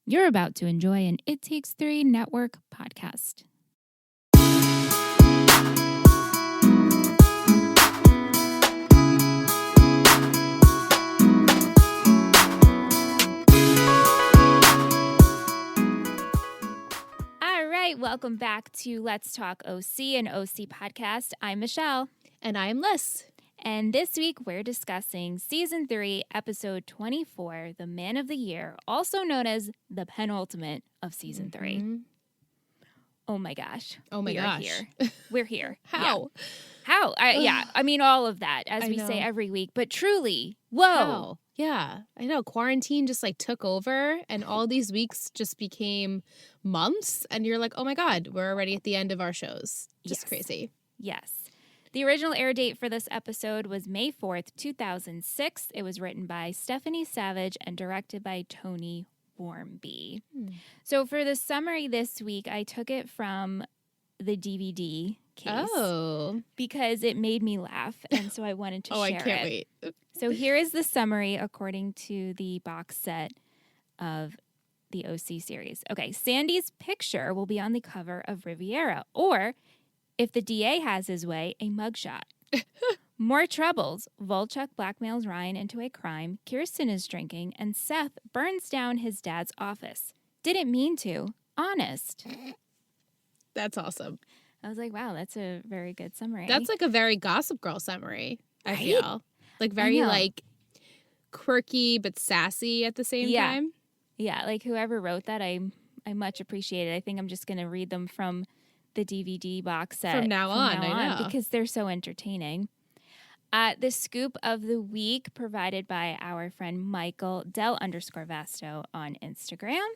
You're about to enjoy an It Takes Three Network podcast. All right, welcome back to Let's Talk OC, an OC podcast. I'm Michelle. And I am Liz. And this week we're discussing Season 3, Episode 24, The Man of the Year, also known as the penultimate of Season 3. Oh my gosh. Oh my gosh. We're here. How? Yeah. How? I mean, all of that, as we say every week. But truly, whoa. How? Yeah, I know. Quarantine just took over and all these weeks just became months. And you're like, oh my God, we're already at the end of our shows. Just crazy. Yes. The original air date for this episode was May 4th, 2006. It was written by Stephanie Savage and directed by Tony Warmby. So for the summary this week, I took it from the DVD case. Oh. Because it made me laugh, and so I wanted to share it. I can't wait. So here is the summary according to the box set of the OC series. Okay, Sandy's picture will be on the cover of Riviera, or if the DA has his way, a mugshot. More troubles. Volchuk blackmails Ryan into a crime. Kirsten is drinking, and Seth burns down his dad's office. Didn't mean to. Honest. That's awesome. I was like, wow, that's a very good summary. That's like a very Gossip Girl summary, I Right? feel. Like very quirky but sassy at the same time. Yeah, like whoever wrote that, I much appreciate it. I think I'm just going to read them from the DVD box set From now on, because they're so entertaining. The scoop of the week provided by our friend Michael Del_Vasto on Instagram.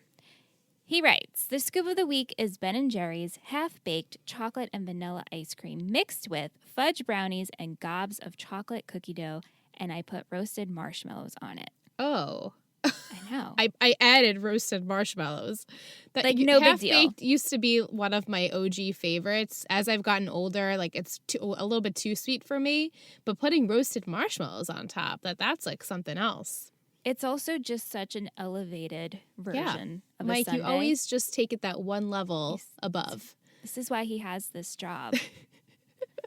He writes, the scoop of the week is Ben & Jerry's half-baked chocolate and vanilla ice cream mixed with fudge brownies and gobs of chocolate cookie dough, and I put roasted marshmallows on it. Oh. I know. I added roasted marshmallows. That, like, no big deal. Half-baked used to be one of my OG favorites. As I've gotten older, it's a little bit too sweet for me. But putting roasted marshmallows on top, that's like something else. It's also just such an elevated version of a Mike, sundae. you always just take it that one level above. This is why he has this job.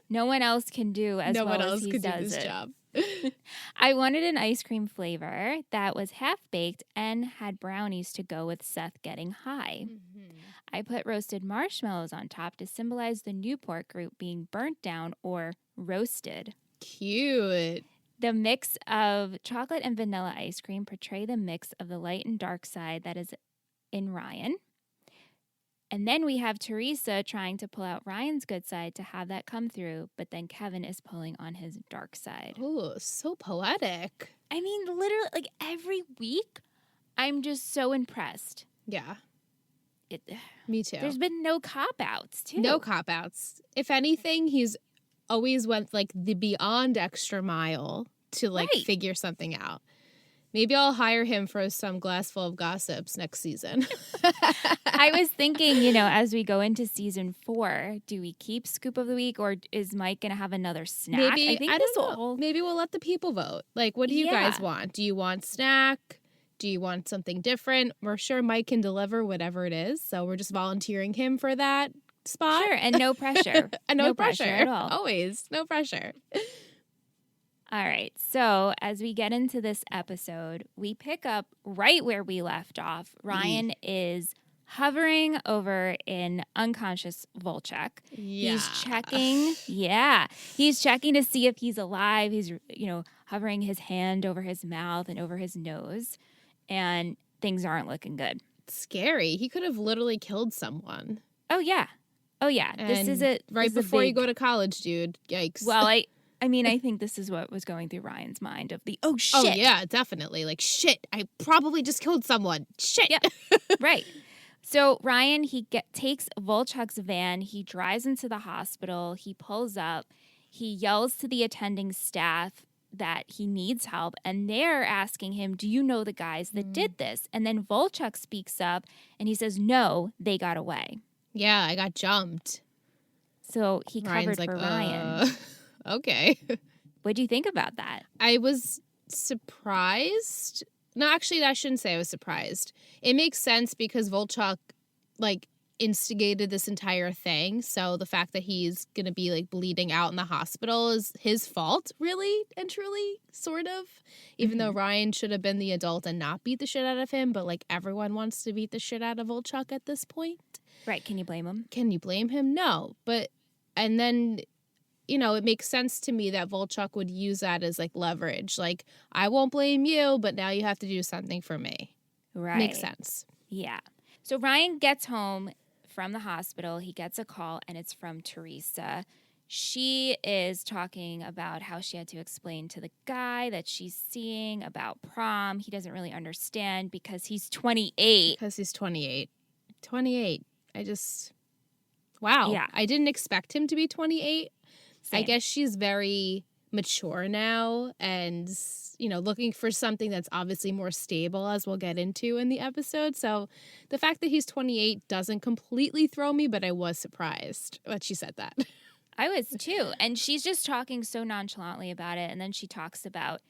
No one else can do as well as he does do this it. job. I wanted an ice cream flavor that was half-baked and had brownies to go with Seth getting high. I put roasted marshmallows on top to symbolize the Newport group being burnt down or roasted. Cute. The mix of chocolate and vanilla ice cream portray the mix of the light and dark side that is in Ryan. And then we have Teresa trying to pull out Ryan's good side to have that come through, but then Kevin is pulling on his dark side. Oh, so poetic. I mean, literally, every week, I'm just so impressed. Yeah. Me too. There's been no cop-outs, too. No cop-outs. If anything, he's always went, the beyond extra mile to, figure something out. Maybe I'll hire him for some glass full of gossips next season. I was thinking, as we go into season 4, do we keep Scoop of the Week or is Mike going to have another snack? Maybe, I don't know. Maybe we'll let the people vote. What do you guys want? Do you want snack? Do you want something different? We're sure Mike can deliver whatever it is. So we're just volunteering him for that spot. Sure, and no pressure. And no pressure at all. Always. No pressure. All right, so as we get into this episode, we pick up right where we left off. Ryan is hovering over an unconscious Volchuk. Yeah. He's checking to see if he's alive. He's, hovering his hand over his mouth and over his nose, and things aren't looking good. Scary. He could have literally killed someone. Oh, yeah. And this is it. Right before you go to college, dude. Yikes. Well, I think this is what was going through Ryan's mind of the, oh, shit. Oh, yeah, definitely. Shit, I probably just killed someone. Shit. Yep. Right. So Ryan, takes Volchuk's van. He drives into the hospital. He pulls up. He yells to the attending staff that he needs help. And they're asking him, do you know the guys that did this? And then Volchuk speaks up and he says, no, they got away. Yeah, I got jumped. So he covered for Ryan. Okay. What do you think about that? I was surprised No, actually, I shouldn't say I was surprised. It makes sense because Volchok, like, instigated this entire thing. So the fact that he's going to be, like, bleeding out in the hospital is his fault, really and truly, sort of. Even though Ryan should have been the adult and not beat the shit out of him. But, like, everyone wants to beat the shit out of Volchok at this point. Right. Can you blame him? Can you blame him? No. But, and then, you know, it makes sense to me that Volchok would use that as, like, leverage. Like, I won't blame you, but now you have to do something for me. Right. Makes sense. Yeah. So Ryan gets home from the hospital. He gets a call, and it's from Teresa. She is talking about how she had to explain to the guy that she's seeing about prom. He doesn't really understand because he's 28. Because he's 28. 28. Wow. Yeah. I didn't expect him to be 28. Same. I guess she's very mature now and, you know, looking for something that's obviously more stable, as we'll get into in the episode. So the fact that he's 28 doesn't completely throw me, but I was surprised that she said that. I was too. And she's just talking so nonchalantly about it. And then she talks about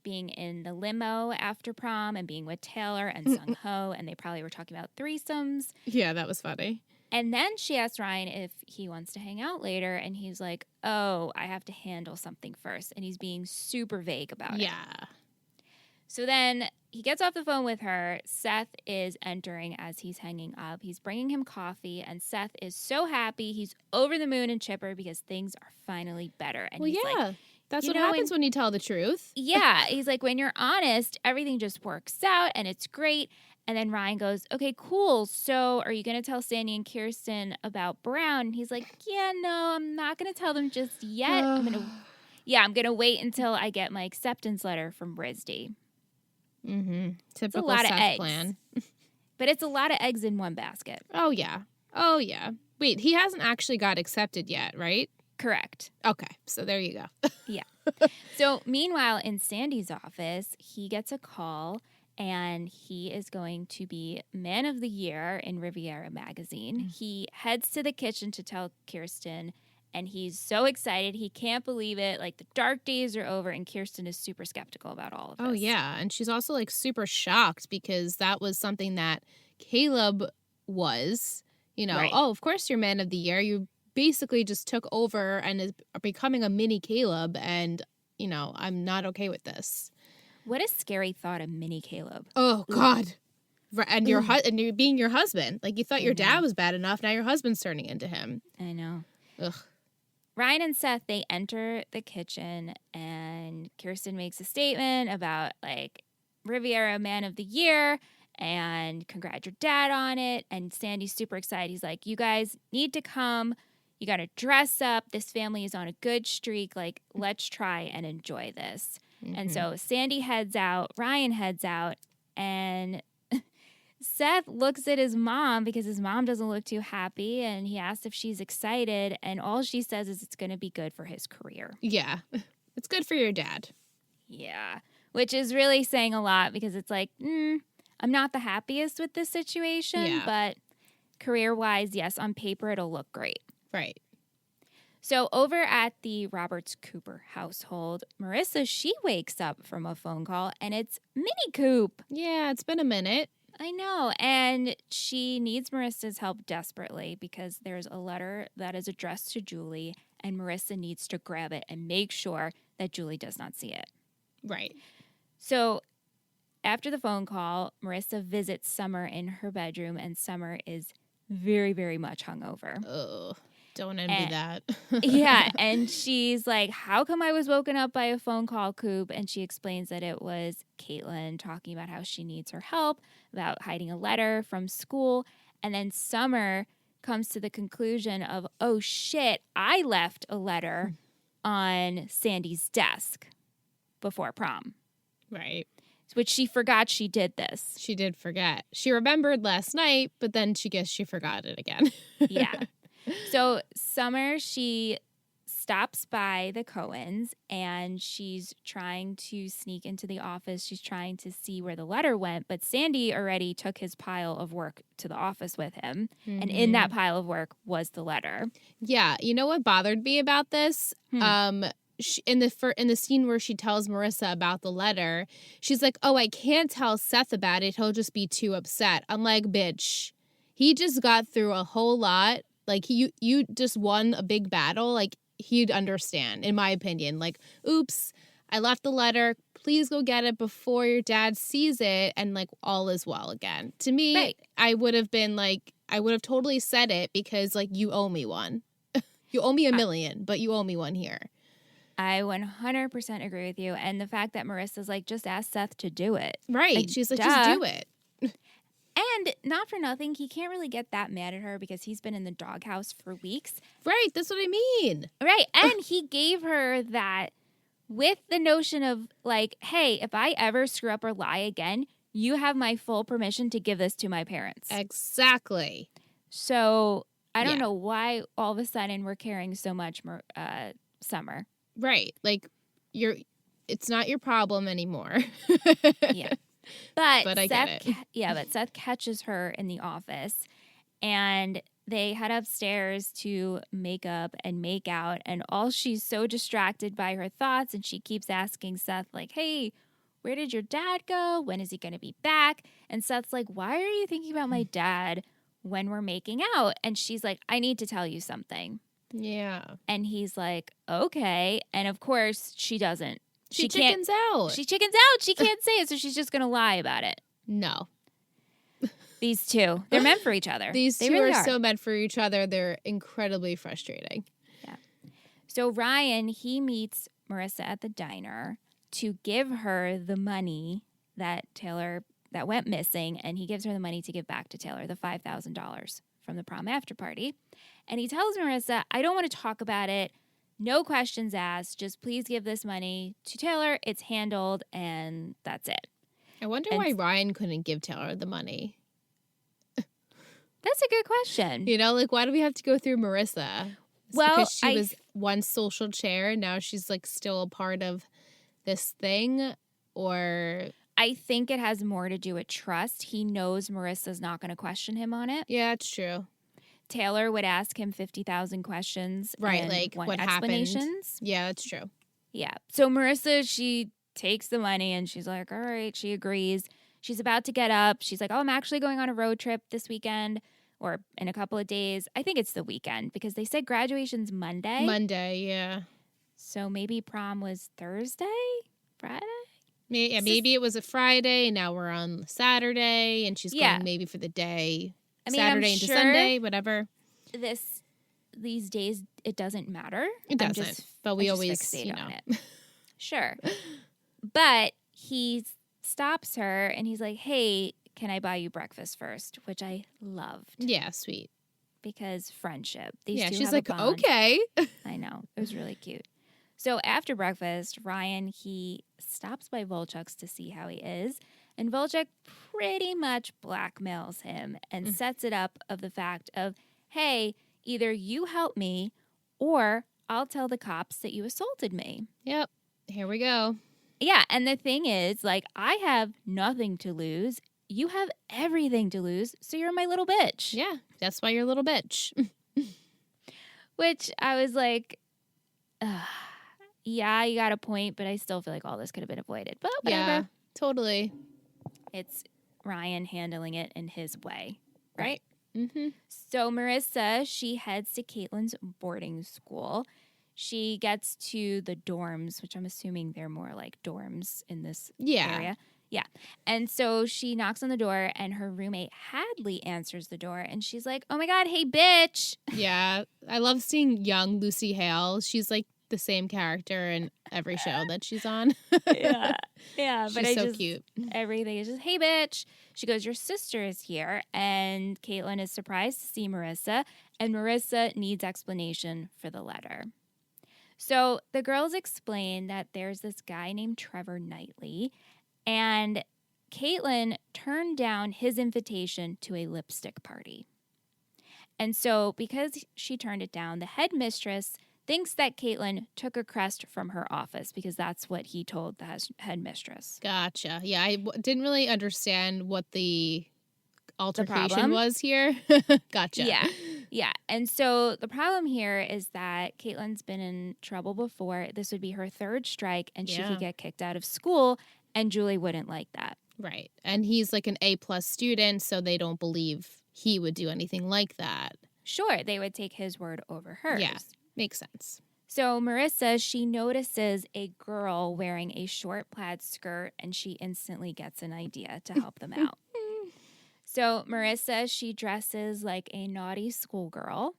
being in the limo after prom and being with Taylor and Sung Ho. And they probably were talking about threesomes. Yeah, that was funny. And then she asked Ryan if he wants to hang out later. And he's like, oh, I have to handle something first. And he's being super vague about it. Yeah. So then he gets off the phone with her. Seth is entering as he's hanging up. He's bringing him coffee. And Seth is so happy. He's over the moon and chipper because things are finally better. And Well, he's yeah. like, That's what happens when you tell the truth. yeah. He's like, when you're honest, everything just works out and it's great. And then Ryan goes, okay, cool. So are you going to tell Sandy and Kirsten about Brown? And he's like, yeah, no, I'm not going to tell them just yet. I'm going to wait until I get my acceptance letter from RISD. Mm-hmm. Typical it's a lot Seth of eggs. plan. But it's a lot of eggs in one basket. Oh, yeah. Oh, yeah. Wait, he hasn't actually got accepted yet, right? Correct. Okay, so there you go. Yeah. So meanwhile, in Sandy's office, he gets a call, and he is going to be Man of the Year in Riviera magazine. He heads to the kitchen to tell Kirsten, and he's so excited. He can't believe it. Like, the dark days are over, and Kirsten is super skeptical about all of this. Oh, yeah, and she's also, like, super shocked because that was something that Caleb was, you know, Right. Oh, of course you're Man of the Year. You basically just took over and is becoming a mini Caleb, and, you know, I'm not okay with this. What a scary thought, a mini Caleb. Oh, God. And you're being your husband. Like, you thought your dad was bad enough. Now your husband's turning into him. I know. Ugh. Ryan and Seth, they enter the kitchen, and Kirsten makes a statement about, like, Riviera Man of the Year, and congrats your dad on it. And Sandy's super excited. He's like, you guys need to come. You got to dress up. This family is on a good streak. Like, let's try and enjoy this. And so Sandy heads out, Ryan heads out, and Seth looks at his mom because his mom doesn't look too happy, and he asks if she's excited, and all she says is it's going to be good for his career. Yeah. It's good for your dad. Yeah, which is really saying a lot because it's like, I'm not the happiest with this situation, but career-wise, yes, on paper it'll look great. Right. So over at the Roberts Cooper household, Marissa, she wakes up from a phone call, and it's Minnie Coop. Yeah, it's been a minute. I know, and she needs Marissa's help desperately because there's a letter that is addressed to Julie, and Marissa needs to grab it and make sure that Julie does not see it. Right. So after the phone call, Marissa visits Summer in her bedroom, and Summer is very, very much hungover. Oh, don't envy that. Yeah, and she's like, how come I was woken up by a phone call, Coop? And she explains that it was Caitlin talking about how she needs her help, about hiding a letter from school. And then Summer comes to the conclusion of, oh, shit, I left a letter on Sandy's desk before prom. Right. Which she forgot she did this. She did forget. She remembered last night, but then she forgot it again. Yeah. So Summer, she stops by the Cohens, and she's trying to sneak into the office. She's trying to see where the letter went, but Sandy already took his pile of work to the office with him. Mm-hmm. And in that pile of work was the letter. Yeah. You know what bothered me about this? in the scene where she tells Marissa about the letter, she's like, "Oh, I can't tell Seth about it. He'll just be too upset." I'm like, "Bitch, he just got through a whole lot. Like, you just won a big battle. Like, he'd understand, in my opinion. Like, oops, I left the letter. Please go get it before your dad sees it, and like all is well again." To me, Right. I would have totally said it because like you owe me one. You owe me $1 million, but you owe me one here. I 100% agree with you. And the fact that Marissa's like, just ask Seth to do it. Right. Like, she's like, duh. just do it. And not for nothing, he can't really get that mad at her because he's been in the doghouse for weeks. Right. That's what I mean. Right. And he gave her that with the notion of like, hey, if I ever screw up or lie again, you have my full permission to give this to my parents. Exactly. So I don't know why all of a sudden we're caring so much, Summer. Right. Like, it's not your problem anymore. Yeah. But I get it. But Seth catches her in the office and they head upstairs to make up and make out. And all she's so distracted by her thoughts. And she keeps asking Seth, like, hey, where did your dad go? When is he going to be back? And Seth's like, why are you thinking about my dad when we're making out? And she's like, I need to tell you something. Yeah. And he's like, okay. And of course, she doesn't. She chickens out. She chickens out. She can't say it, so she's just going to lie about it. No. These two, they're meant for each other. These they two really are so meant for each other. They're incredibly frustrating. Yeah. So Ryan, he meets Marissa at the diner to give her the money that went missing, and he gives her the money to give back to Taylor, the $5,000 from the prom after party. And he tells Marissa, I don't want to talk about it. No questions asked. Just please give this money to Taylor. It's handled, and that's it. I wonder why Ryan couldn't give Taylor the money. That's a good question. You know, like, why do we have to go through Marissa? Well, because she was one social chair, and now she's, like, still a part of this thing, or... I think it has more to do with trust. He knows Marissa's not going to question him on it. Yeah, it's true. Taylor would ask him 50,000 questions. Right, and like, what explanations. happened. Yeah, that's true. Yeah. So Marissa, she takes the money and she's like, all right, she agrees. She's about to get up. She's like, oh, I'm actually going on a road trip this weekend or in a couple of days. I think it's the weekend because they said graduation's Monday. Monday, yeah. So maybe prom was Thursday? Friday? Maybe it was a Friday. Now we're on Saturday, and she's going maybe for the day. Saturday into Sunday, whatever. These days, it doesn't matter. It doesn't. But we always fixate on it. Sure. But he stops her, and he's like, hey, can I buy you breakfast first? Which I loved. Yeah, sweet. Because friendship. These two she's have like, a bond. okay. I know. It was really cute. So after breakfast, Ryan, he stops by Volchuk's to see how he is. And Volchuk pretty much blackmails him and sets it up of the fact of, hey, either you help me or I'll tell the cops that you assaulted me. Yep. Here we go. Yeah. And the thing is, like, I have nothing to lose. You have everything to lose. So you're my little bitch. Yeah. That's why you're a little bitch. Which I was like, yeah, you got a point, but I still feel like all this could have been avoided. But whatever. Yeah, totally. It's Ryan handling it in his way, right? Mm-hmm. So Marissa, she heads to Caitlin's boarding school. She gets to the dorms, which I'm assuming they're more like dorms in this area. Yeah. And so she knocks on the door, and her roommate Hadley answers the door, and she's like, oh my God, hey, bitch. Yeah. I love seeing young Lucy Hale. She's like the same character in every show that she's on. Yeah. Yeah. She's so cute. Everything is just, hey, bitch. She goes, your sister is here. And Caitlin is surprised to see Marissa. And Marissa needs explanation for the letter. So the girls explain that there's this guy named Trevor Knightley. And Caitlin turned down his invitation to a lipstick party. And so because she turned it down, the headmistress thinks that Caitlin took a crest from her office because that's what he told the headmistress. Gotcha. Yeah, I didn't really understand what the altercation was here. Gotcha. Yeah. Yeah. And so the problem here is that Caitlin's been in trouble before. This would be her third strike, and she could get kicked out of school, and Julie wouldn't like that. Right. And he's like an A+ student, so they don't believe he would do anything like that. Sure, they would take his word over hers. Yeah, makes sense. So Marissa, she notices a girl wearing a short plaid skirt, and she instantly gets an idea to help them out. So Marissa, she dresses like a naughty schoolgirl.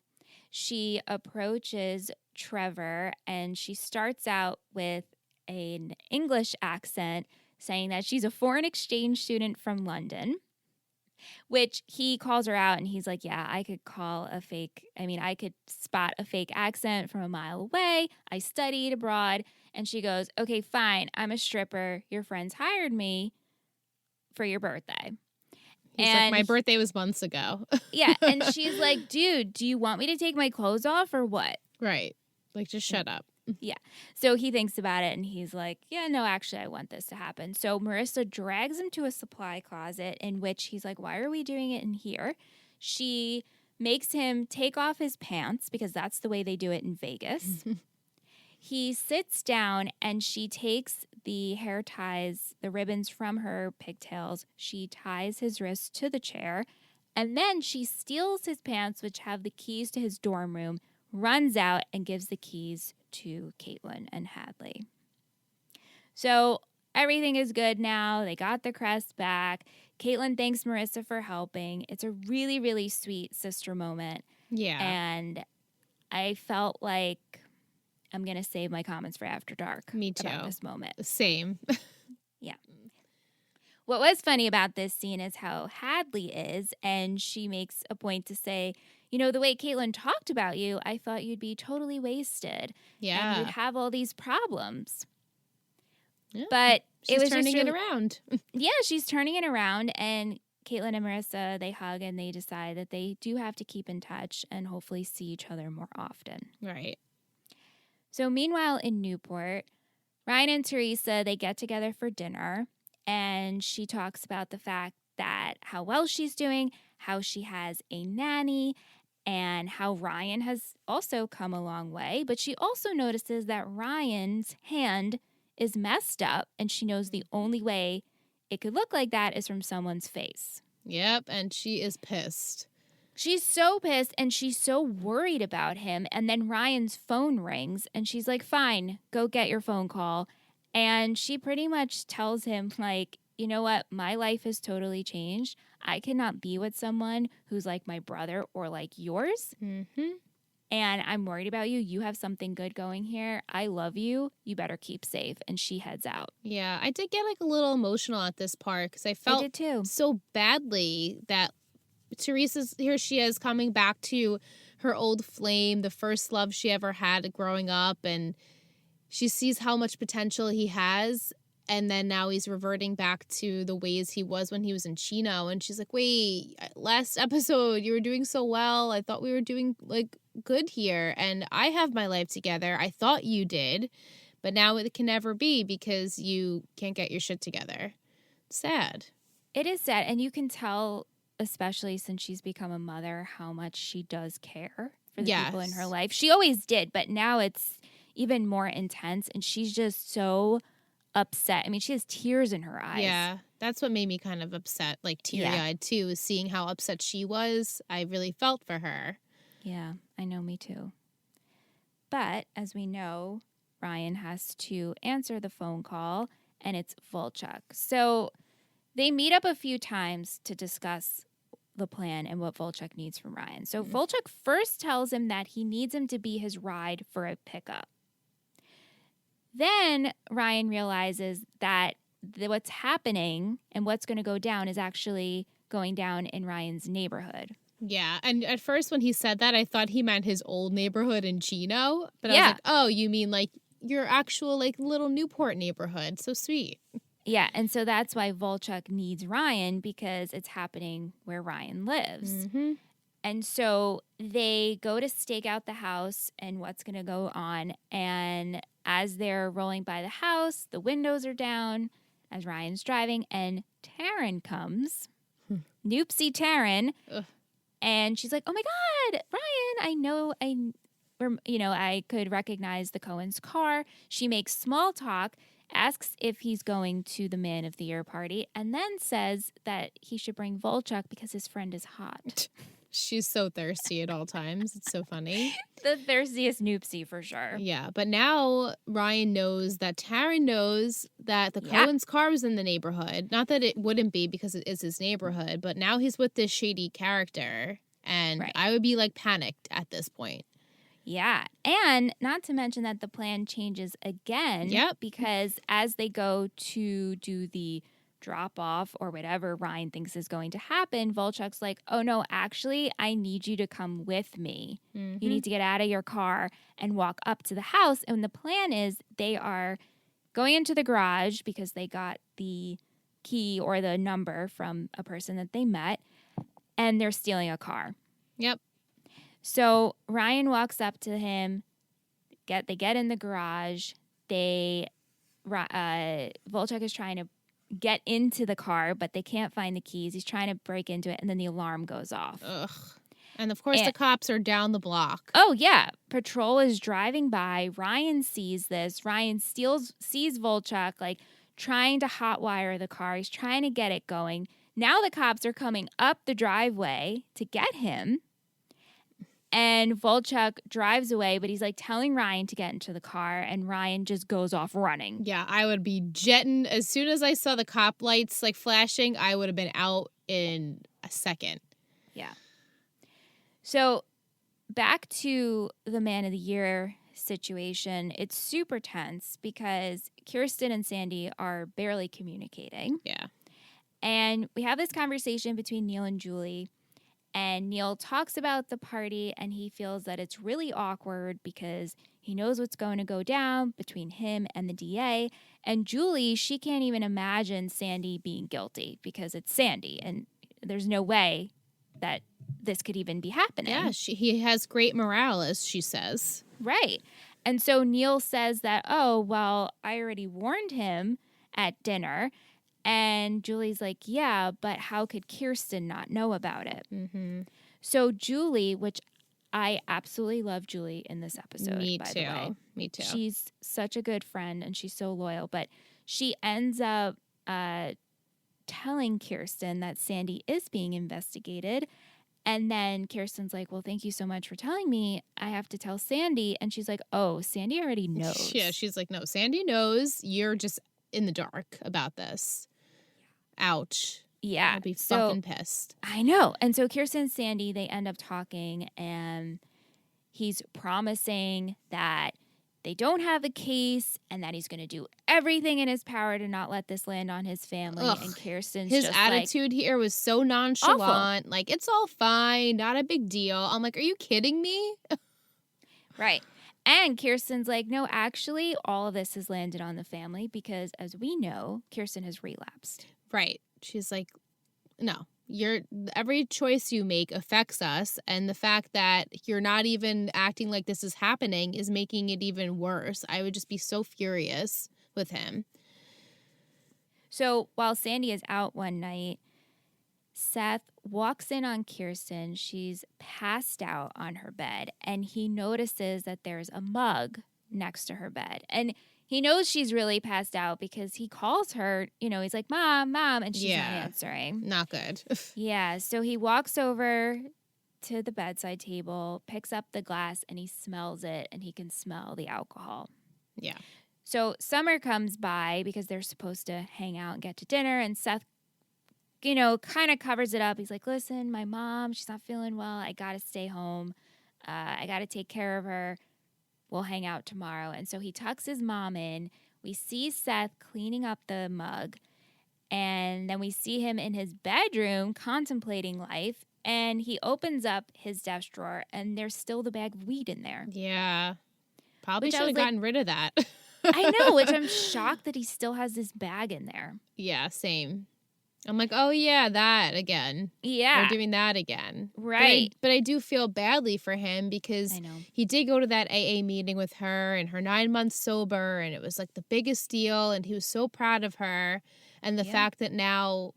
She approaches Trevor, and she starts out with an English accent, saying that she's a foreign exchange student from London, which he calls her out, and he's like, yeah, I could spot a fake accent from a mile away. I studied abroad. And she goes, okay, fine, I'm a stripper. Your friends hired me for your birthday. He's like, my birthday was months ago. Yeah, and she's like, dude, do you want me to take my clothes off or what? Right. Like, just shut up. Yeah. So he thinks about it, and he's like, yeah, no, actually, I want this to happen. So Marissa drags him to a supply closet, in which he's like, why are we doing it in here? She makes him take off his pants, because that's the way they do it in Vegas. He sits down, and she takes the hair ties, the ribbons from her pigtails. She ties his wrists to the chair, and then she steals his pants, which have the keys to his dorm room, runs out, and gives the keys to Caitlin and Hadley. So everything is good now. They got the crest back. Caitlin thanks Marissa for helping. It's a really, really sweet sister moment. Yeah. And I felt like I'm going to save my comments for after dark. Me too. About this moment. Same. Yeah. What was funny about this scene is how Hadley is, and she makes a point to say, you know, the way Caitlin talked about you, I thought you'd be totally wasted. Yeah. And you'd have all these problems. Yeah. But she's turning it around. Yeah, she's turning it around, and Caitlin and Marissa, they hug, and they decide that they do have to keep in touch and hopefully see each other more often. Right. So meanwhile in Newport, Ryan and Teresa, they get together for dinner, and she talks about the fact that how well she's doing, how she has a nanny, and how Ryan has also come a long way. But she also notices that Ryan's hand is messed up, and she knows the only way it could look like that is from someone's face. Yep, and she is pissed. She's so pissed, and she's so worried about him. And then Ryan's phone rings, and she's like, fine, go get your phone call. And she pretty much tells him, like, you know what? My life has totally changed. I cannot be with someone who's like my brother or like yours. Mm-hmm. And I'm worried about you. You have something good going here. I love you. You better keep safe. And she heads out. Yeah, I did get like a little emotional at this part because I felt did too. So badly that Teresa's, here she is coming back to her old flame, the first love she ever had growing up. And she sees how much potential he has. And then now he's reverting back to the ways he was when he was in Chino. And she's like, wait, last episode, you were doing so well. I thought we were doing like good here. And I have my life together. I thought you did. But now it can never be because you can't get your shit together. Sad. It is sad. And you can tell, especially since she's become a mother, how much she does care for the people in her life. She always did. But now it's even more intense. And she's just so upset. I mean, she has tears in her eyes. Yeah, that's what made me kind of upset, like teary-eyed too, is seeing how upset she was. I really felt for her. Yeah, I know, me too. But as we know, Ryan has to answer the phone call, and it's Volchuk. So they meet up a few times to discuss the plan and what Volchuk needs from Ryan. So Volchuk first tells him that he needs him to be his ride for a pickup. Then Ryan realizes that what's happening and what's going to go down is actually going down in Ryan's neighborhood. Yeah, and at first when he said that, I thought he meant his old neighborhood in Chino. But I was like, oh, you mean like your actual like little Newport neighborhood. So sweet. Yeah, and so that's why Volchuk needs Ryan, because it's happening where Ryan lives. Mm-hmm. And so they go to stake out the house and what's going to go on. And as they're rolling by the house, the windows are down as Ryan's driving, and Taryn comes. Noopsie Taryn. Ugh. And she's like, oh my God, Ryan, I could recognize the Cohen's car. She makes small talk, asks if he's going to the Man of the Year party, and then says that he should bring Volchuk because his friend is hot. She's so thirsty at all times. It's so funny. The thirstiest noopsie for sure. Yeah, but now Ryan knows that Taryn knows that the Cohen's car was in the neighborhood. Not that it wouldn't be because it is his neighborhood, but now he's with this shady character. And I would be like panicked at this point. Yeah. And not to mention that the plan changes again. Yep. Because as they go to do the drop off or whatever Ryan thinks is going to happen, Volchuk's like, oh no, actually, I need you to come with me. Mm-hmm. You need to get out of your car and walk up to the house. And the plan is they are going into the garage because they got the key or the number from a person that they met, and they're stealing a car. Yep. So Ryan walks up to him. They get in the garage. Volchuk is trying to get into the car, but they can't find the keys. He's trying to break into it, and then the alarm goes off. Ugh. And of course, the cops are down the block. Oh, yeah. Patrol is driving by. Ryan sees this. Ryan sees Volchuk, like, trying to hotwire the car. He's trying to get it going. Now the cops are coming up the driveway to get him. And Volchuk drives away, but he's like telling Ryan to get into the car, and Ryan just goes off running. Yeah, I would be jetting. As soon as I saw the cop lights like flashing, I would have been out in a second. Yeah. So back to the Man of the Year situation, it's super tense because Kirsten and Sandy are barely communicating. Yeah. And we have this conversation between Neil and Julie. And Neil talks about the party, and he feels that it's really awkward because he knows what's going to go down between him and the DA. And Julie, she can't even imagine Sandy being guilty because it's Sandy, and there's no way that this could even be happening. Yeah, he has great morale, as she says. Right. And so Neil says that, oh, well, I already warned him at dinner. And Julie's like, yeah, but how could Kirsten not know about it? Mm-hmm. So Julie, which I absolutely love Julie in this episode, Me by too. the way. Me too. She's such a good friend, and she's so loyal. But she ends up telling Kirsten that Sandy is being investigated. And then Kirsten's like, well, thank you so much for telling me. I have to tell Sandy. And she's like, oh, Sandy already knows. Yeah, she's like, no, Sandy knows. You're just in the dark about this. Ouch. Yeah. I'd be fucking pissed. I know. And so Kirsten and Sandy, they end up talking, and he's promising that they don't have a case and that he's going to do everything in his power to not let this land on his family. Ugh. And Kirsten's his just attitude here was so nonchalant. Awful. Like, it's all fine. Not a big deal. I'm like, are you kidding me? Right. And Kirsten's like, no, actually, all of this has landed on the family because, as we know, Kirsten has relapsed. Right. She's like, no, every choice you make affects us. And the fact that you're not even acting like this is happening is making it even worse. I would just be so furious with him. So while Sandy is out one night, Seth walks in on Kirsten. She's passed out on her bed, and he notices that there's a mug next to her bed. And he knows she's really passed out because he calls her, he's like, Mom, and she's not answering. Not good. Yeah, so he walks over to the bedside table, picks up the glass, and he smells it, and he can smell the alcohol. Yeah. So Summer comes by because they're supposed to hang out and get to dinner, and Seth, kind of covers it up. He's like, listen, my mom, she's not feeling well. I got to stay home. I got to take care of her. We'll hang out tomorrow. And so he tucks his mom in. We see Seth cleaning up the mug. And then we see him in his bedroom contemplating life. And he opens up his desk drawer, and there's still the bag of weed in there. Yeah. Probably should have gotten rid of that. I know, which I'm shocked that he still has this bag in there. Yeah, same. I'm like, oh, yeah, that again. Yeah. We're doing that again. Right. But I do feel badly for him because he did go to that AA meeting with her and her 9 months sober, and it was like the biggest deal, and he was so proud of her. And the fact that now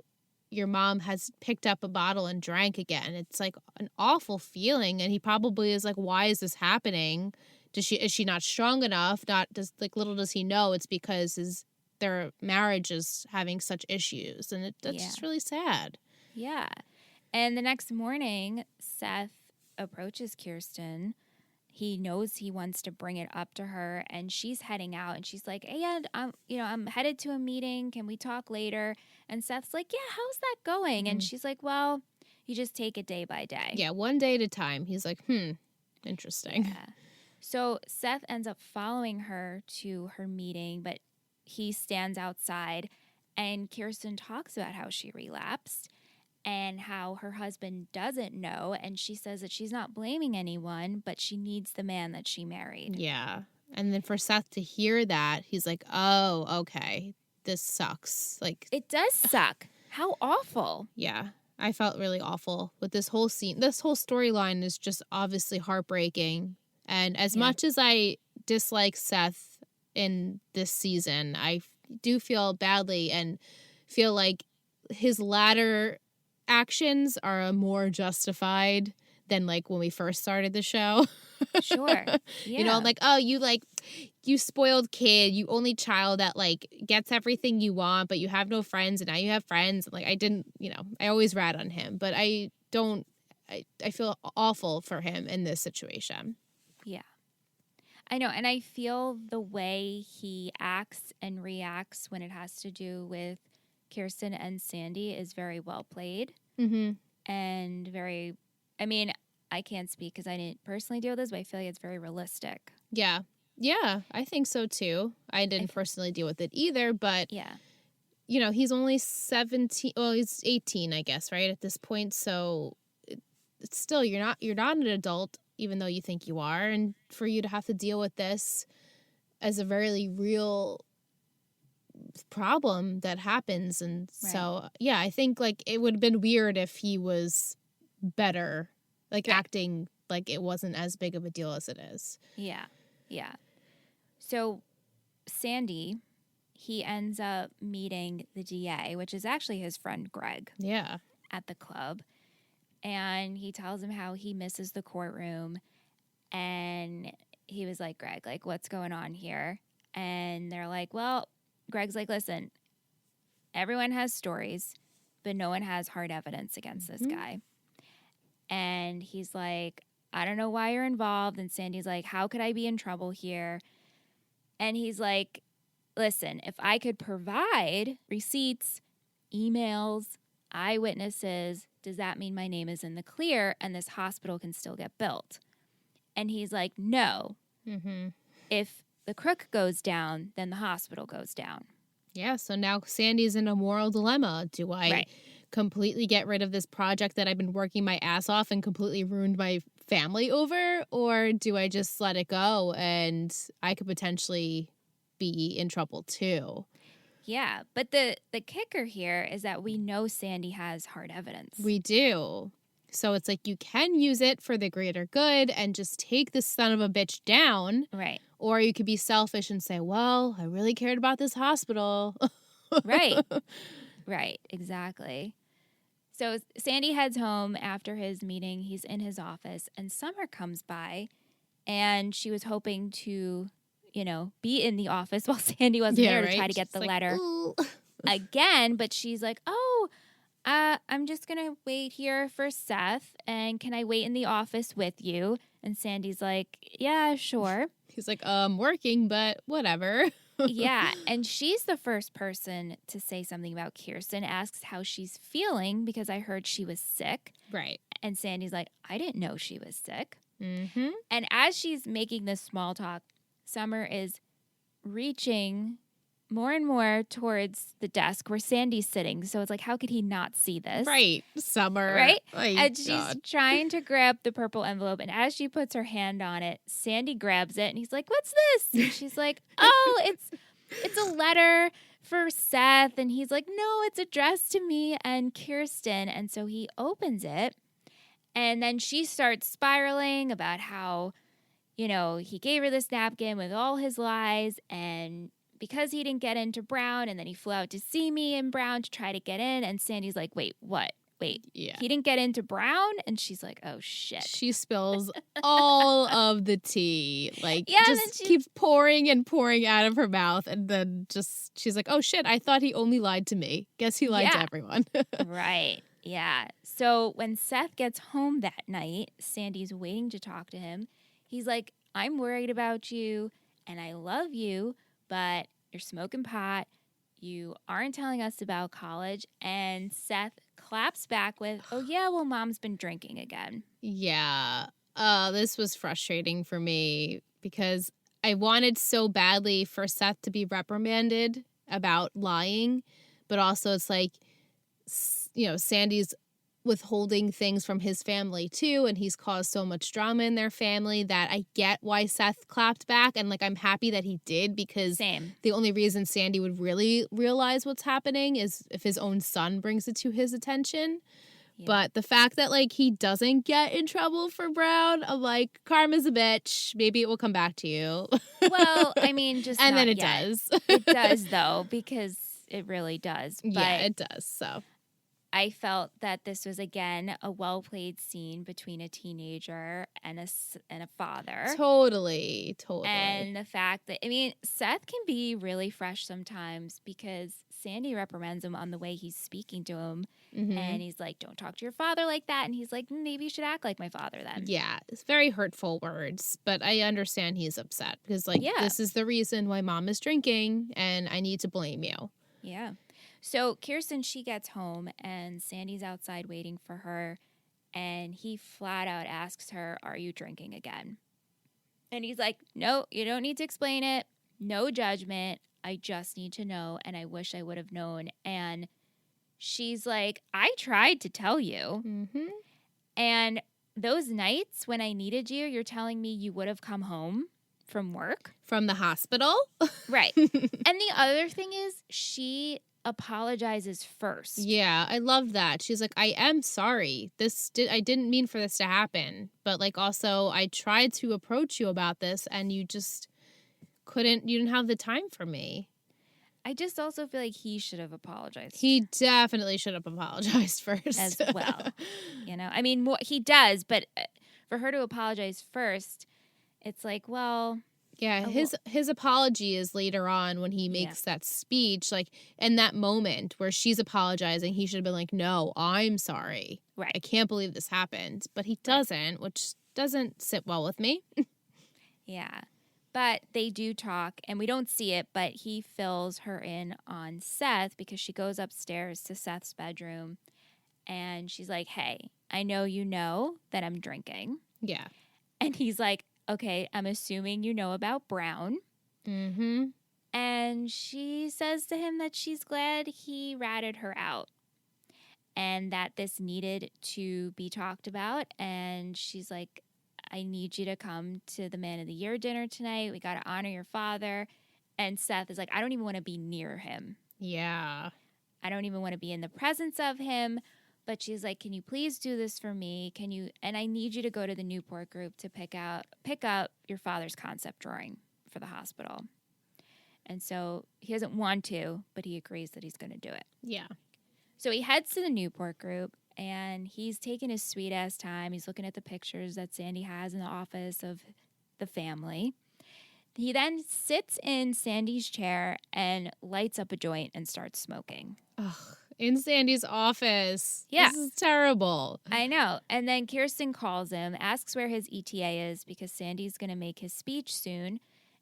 your mom has picked up a bottle and drank again. It's like an awful feeling. And he probably is like, why is this happening? Is she not strong enough? Little does he know it's because their marriage is having such issues. And that's just really sad. Yeah. And the next morning, Seth approaches Kirsten. He knows he wants to bring it up to her, and she's heading out, and she's like, "Hey, Ed, I'm headed to a meeting. Can we talk later?" And Seth's like, "Yeah, how's that going?" And she's like, "Well, you just take it day by day." Yeah, one day at a time. He's like, interesting. Yeah. So Seth ends up following her to her meeting, but he stands outside, and Kirsten talks about how she relapsed and how her husband doesn't know. And she says that she's not blaming anyone, but she needs the man that she married. Yeah. And then for Seth to hear that, he's like, oh, okay, this sucks. Like, it does suck. How awful. Yeah. I felt really awful with this whole scene. This whole storyline is just obviously heartbreaking. And as much as I dislike Seth in this season, I do feel badly and feel like his latter actions are more justified than like when we first started the show. Sure. Yeah. You know, like, oh, you spoiled kid, you only child that like gets everything you want, but you have no friends and now you have friends. Like I always rat on him, but I feel awful for him in this situation. Yeah. I know. And I feel the way he acts and reacts when it has to do with Kirsten and Sandy is very well played. Mm-hmm. And very, I can't speak because I didn't personally deal with this, but I feel like it's very realistic. Yeah. Yeah, I think so too. I didn't personally deal with it either, but yeah. You know, he's only 17. Well, he's 18, I guess, right, at this point. So it's still, you're not an adult, even though you think you are. And for you to have to deal with this as a very real problem that happens. And so, yeah, I think like it would have been weird if he was better, like acting like it wasn't as big of a deal as it is. Yeah. Yeah. So Sandy, he ends up meeting the DA, which is actually his friend Greg. Yeah. At the club. And he tells him how he misses the courtroom. And he was like, Greg, like, what's going on here? And they're like, well, Greg's like, listen, everyone has stories, but no one has hard evidence against this guy. And he's like, I don't know why you're involved. And Sandy's like, how could I be in trouble here? And he's like, listen, if I could provide receipts, emails, eyewitnesses, does that mean my name is in the clear and this hospital can still get built? And he's like, no. Mm-hmm. If the crook goes down, then the hospital goes down. Yeah, so now Sandy's in a moral dilemma. Do I completely get rid of this project that I've been working my ass off and completely ruined my family over? Or do I just let it go and I could potentially be in trouble too? Yeah, but the kicker here is that we know Sandy has hard evidence. We do. So it's like you can use it for the greater good and just take this son of a bitch down. Right. Or you could be selfish and say, well, I really cared about this hospital. Right. Right, exactly. So Sandy heads home after his meeting. He's in his office, and Summer comes by, and she was hoping to, be in the office while Sandy wasn't there to try to get the letter again. But she's like, oh, I'm just going to wait here for Seth, and can I wait in the office with you? And Sandy's like, yeah, sure. He's like, working, but whatever. Yeah, and she's the first person to say something about Kirsten, asks how she's feeling because I heard she was sick. Right. And Sandy's like, I didn't know she was sick. Mm-hmm. And as she's making this small talk, Summer is reaching more and more towards the desk where Sandy's sitting. So it's like, how could he not see this? Right, Summer. Right? And she's trying to grab the purple envelope. And as she puts her hand on it, Sandy grabs it. And he's like, what's this? And she's like, oh, it's a letter for Seth. And he's like, no, it's addressed to me and Kirsten. And so he opens it. And then she starts spiraling about how, he gave her this napkin with all his lies and because he didn't get into Brown, and then he flew out to see me in Brown to try to get in. And Sandy's like, wait, what? Wait, Yeah. he didn't get into Brown? And she's like, oh, shit. She spills all of the tea. Like, Yeah, just keeps pouring and pouring out of her mouth. And then she's like, oh, shit, I thought he only lied to me. Guess he lied to everyone. Right. Yeah. So when Seth gets home that night, Sandy's waiting to talk to him. He's like, I'm worried about you and I love you, but you're smoking pot. You aren't telling us about college. And Seth claps back with, oh, yeah, well, mom's been drinking again. Yeah. This was frustrating for me because I wanted so badly for Seth to be reprimanded about lying, but also it's like, you know, Sandy's withholding things from his family too, and he's caused so much drama in their family that I get why Seth clapped back, and like I'm happy that he did, because the only reason Sandy would really realize what's happening is if his own son brings it to his attention. Yeah. But the fact that like he doesn't get in trouble for Brown, I'm like, karma's a bitch. Maybe it will come back to you. Well, I mean, just and not then it yet. does. It does though, because it really does. But yeah, it does. So I felt that this was, again, a well-played scene between a teenager and a father. Totally. And the fact that, I mean, Seth can be really fresh sometimes because Sandy reprimands him on the way he's speaking to him. Mm-hmm. And he's like, don't talk to your father like that. And he's like, maybe you should act like my father then. Yeah, it's very hurtful words, but I understand he's upset because, like, this is the reason why mom is drinking and I need to blame you. Yeah. So Kirsten, she gets home and Sandy's outside waiting for her, and he flat out asks her, are you drinking again? And he's like, no, you don't need to explain it. No judgment. I just need to know, and I wish I would have known. And she's like, I tried to tell you. Mm-hmm. And those nights when I needed you, you're telling me you would have come home from work. From the hospital? Right. And the other thing is she apologizes first. Yeah, I love that. She's like, I am sorry. I didn't mean for this to happen. But like also I tried to approach you about this and you just you didn't have the time for me. I just also feel like he should have apologized. He definitely should have apologized first. As well. You know, I mean, he does, but for her to apologize first, it's like, well... Yeah, his apology is later on when he makes that speech, like in that moment where she's apologizing, he should have been like, no, I'm sorry. Right. I can't believe this happened. But he doesn't, which doesn't sit well with me. Yeah. But they do talk, and we don't see it, but he fills her in on Seth because she goes upstairs to Seth's bedroom, and she's like, hey, I know you know that I'm drinking. Yeah. And he's like, okay, I'm assuming you know about Brown. Mm-hmm. And she says to him that she's glad he ratted her out and that this needed to be talked about. And she's like, I need you to come to the Man of the Year dinner tonight. We got to honor your father. And Seth is like, I don't even want to be near him. Yeah. I don't even want to be in the presence of him. But she's like, can you please do this for me? And I need you to go to the Newport group to pick up your father's concept drawing for the hospital. And so he doesn't want to, but he agrees that he's going to do it. Yeah. So he heads to the Newport group, and he's taking his sweet-ass time. He's looking at the pictures that Sandy has in the office of the family. He then sits in Sandy's chair and lights up a joint and starts smoking. Ugh. In Sandy's office. Yeah. This is terrible. I know. And then Kirsten calls him, asks where his ETA is because Sandy's going to make his speech soon.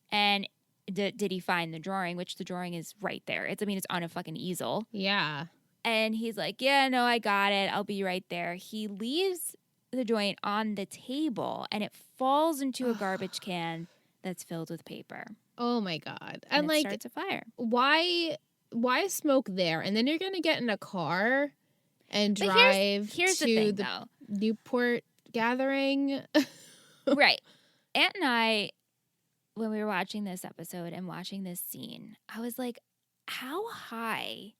And did he find the drawing, which the drawing is right there. It's on a fucking easel. Yeah. And he's like, yeah, no, I got it. I'll be right there. He leaves the joint on the table and it falls into a garbage can that's filled with paper. Oh my God. And it starts a fire. Why smoke there? And then you're going to get in a car and drive here's to the thing, the though. Newport gathering. Right. Aunt and I, when we were watching this episode and watching this scene, I was like, how high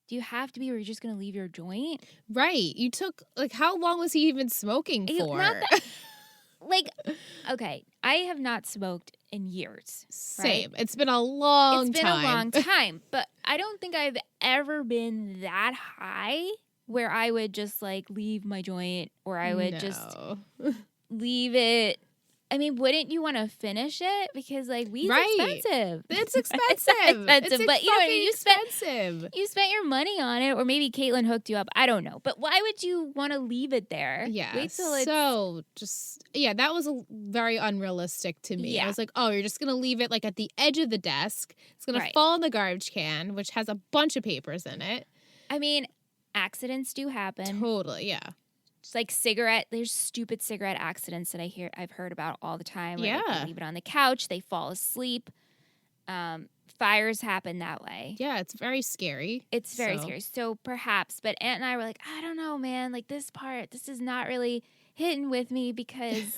do you have to be where you're just going to leave your joint? Right. You took, like, how long was he even smoking for? like, okay, I have not smoked in years. Same. Right? It's been a long time. It's been a long time, but I don't think I've ever been that high where I would just like leave my joint or I would just leave it. I mean, wouldn't you want to finish it? Because like weed's expensive. It's expensive. It's expensive, but you know what I mean? You spent your money on it, or maybe Caitlin hooked you up. I don't know. But why would you want to leave it there? Yeah. Wait till that was very unrealistic to me. Yeah. I was like, oh, you're just going to leave it like at the edge of the desk. It's going to fall in the garbage can, which has a bunch of papers in it. I mean, accidents do happen. Totally, yeah. It's like there's stupid cigarette accidents that I've heard about all the time. Where they leave it on the couch, they fall asleep. Fires happen that way. Yeah, it's very scary. It's very scary. So perhaps, but Aunt and I were like, I don't know, man. Like this is not really hitting with me because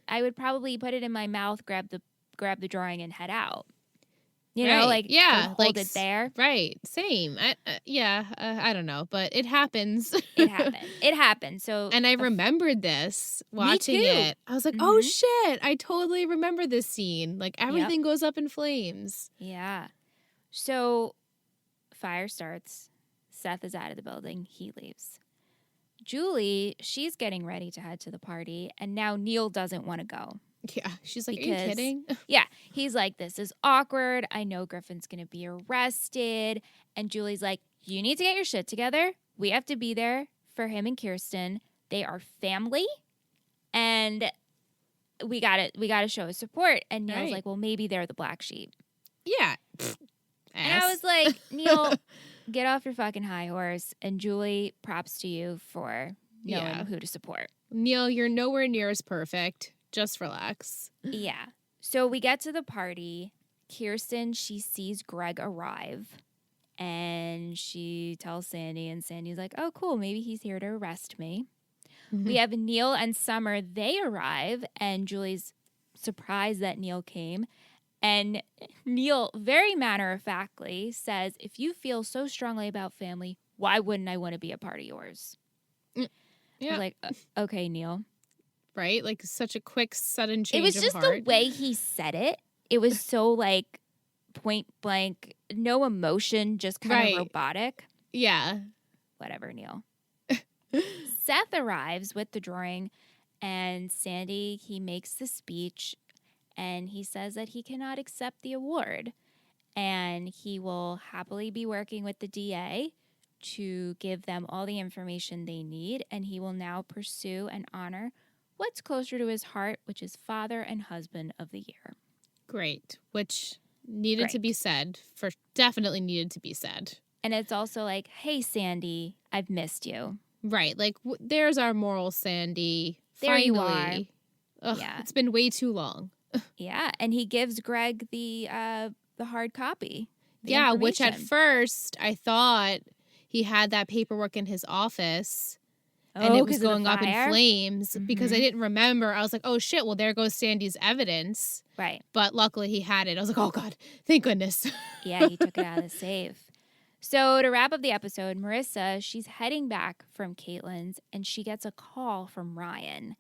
I would probably put it in my mouth, grab the drawing and head out. You know, like hold it there. Right. Same. I don't know, but it happens. It happened. So, and I remembered this watching it. I was like, oh shit! I totally remember this scene. Like everything goes up in flames. Yeah. So, fire starts. Seth is out of the building. He leaves. Julie, she's getting ready to head to the party, and now Neil doesn't want to go. Yeah, she's like, are you kidding? Yeah, he's like, this is awkward. I know Griffin's going to be arrested. And Julie's like, you need to get your shit together. We have to be there for him and Kirsten. They are family. And we got to show his support. And Neil's like, well, maybe they're the black sheep. Yeah. And I was like, Neil, get off your fucking high horse. And Julie, props to you for knowing who to support. Neil, you're nowhere near as perfect. Just relax. Yeah. So we get to the party. Kirsten, she sees Greg arrive. And she tells Sandy. And Sandy's like, oh, cool. Maybe he's here to arrest me. Mm-hmm. We have Neil and Summer. They arrive. And Julie's surprised that Neil came. And Neil, very matter-of-factly, says, if you feel so strongly about family, why wouldn't I want to be a part of yours? Yeah. I was like, okay, Neil. Right? Like such a quick, sudden change of heart. It was just the way he said it. It was so like point blank, no emotion, just kind of robotic. Yeah. Whatever, Neil. Seth arrives with the drawing and Sandy, he makes the speech and he says that he cannot accept the award and he will happily be working with the DA to give them all the information they need and he will now pursue and honor what's closer to his heart, which is father and husband of the year. Great. Which needed to be said. Definitely needed to be said. And it's also like, hey, Sandy, I've missed you. Right. Like, there's our moral Sandy. There Finally. You are. Ugh, it's been way too long. Yeah. And he gives Greg the hard copy. Yeah, which at first I thought he had that paperwork in his office. And it was going up in flames because I didn't remember. I was like, oh, shit, well, there goes Sandy's evidence. Right. But luckily he had it. I was like, oh, God, thank goodness. Yeah, he took it out of the safe. So to wrap up the episode, Marissa, she's heading back from Caitlin's and she gets a call from Ryan.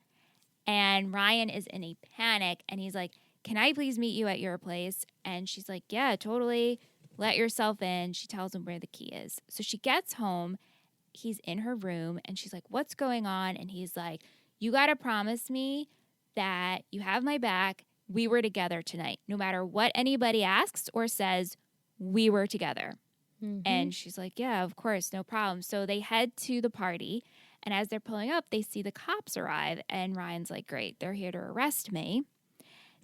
And Ryan is in a panic and he's like, can I please meet you at your place? And she's like, yeah, totally. Let yourself in. She tells him where the key is. So she gets home. He's in her room and she's like, what's going on? And he's like, you got to promise me that you have my back. We were together tonight. No matter what anybody asks or says, we were together. Mm-hmm. And she's like, yeah, of course, no problem. So they head to the party. And as they're pulling up, they see the cops arrive. And Ryan's like, great, they're here to arrest me.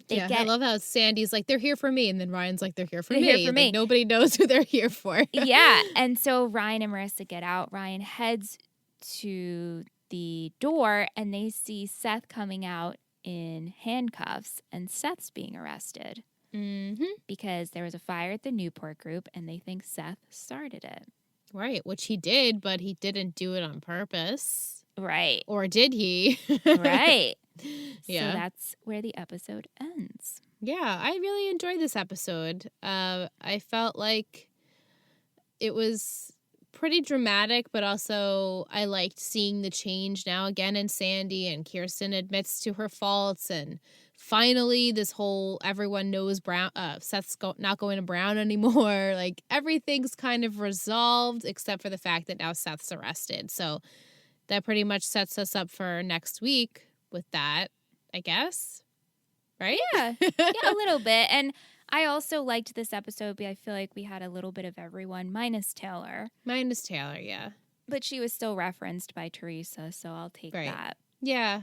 I love how Sandy's like, they're here for me. And then Ryan's like, they're here for me. Like, nobody knows who they're here for. Yeah. And so Ryan and Marissa get out. Ryan heads to the door and they see Seth coming out in handcuffs and Seth's being arrested. Mm-hmm. Because there was a fire at the Newport group and they think Seth started it. Right. Which he did, but he didn't do it on purpose. Right. Or did he? Right. Yeah. So that's where the episode ends. Yeah, I really enjoyed this episode. I felt like it was pretty dramatic, but also I liked seeing the change now again in Sandy, and Kirsten admits to her faults, and finally this whole everyone knows Brown Seth's not going to Brown anymore. Like everything's kind of resolved except for the fact that now Seth's arrested. So that pretty much sets us up for next week with that, I guess. Right? Yeah, a little bit. And I also liked this episode because I feel like we had a little bit of everyone, minus Taylor. Yeah. But she was still referenced by Teresa, so I'll take that. Yeah.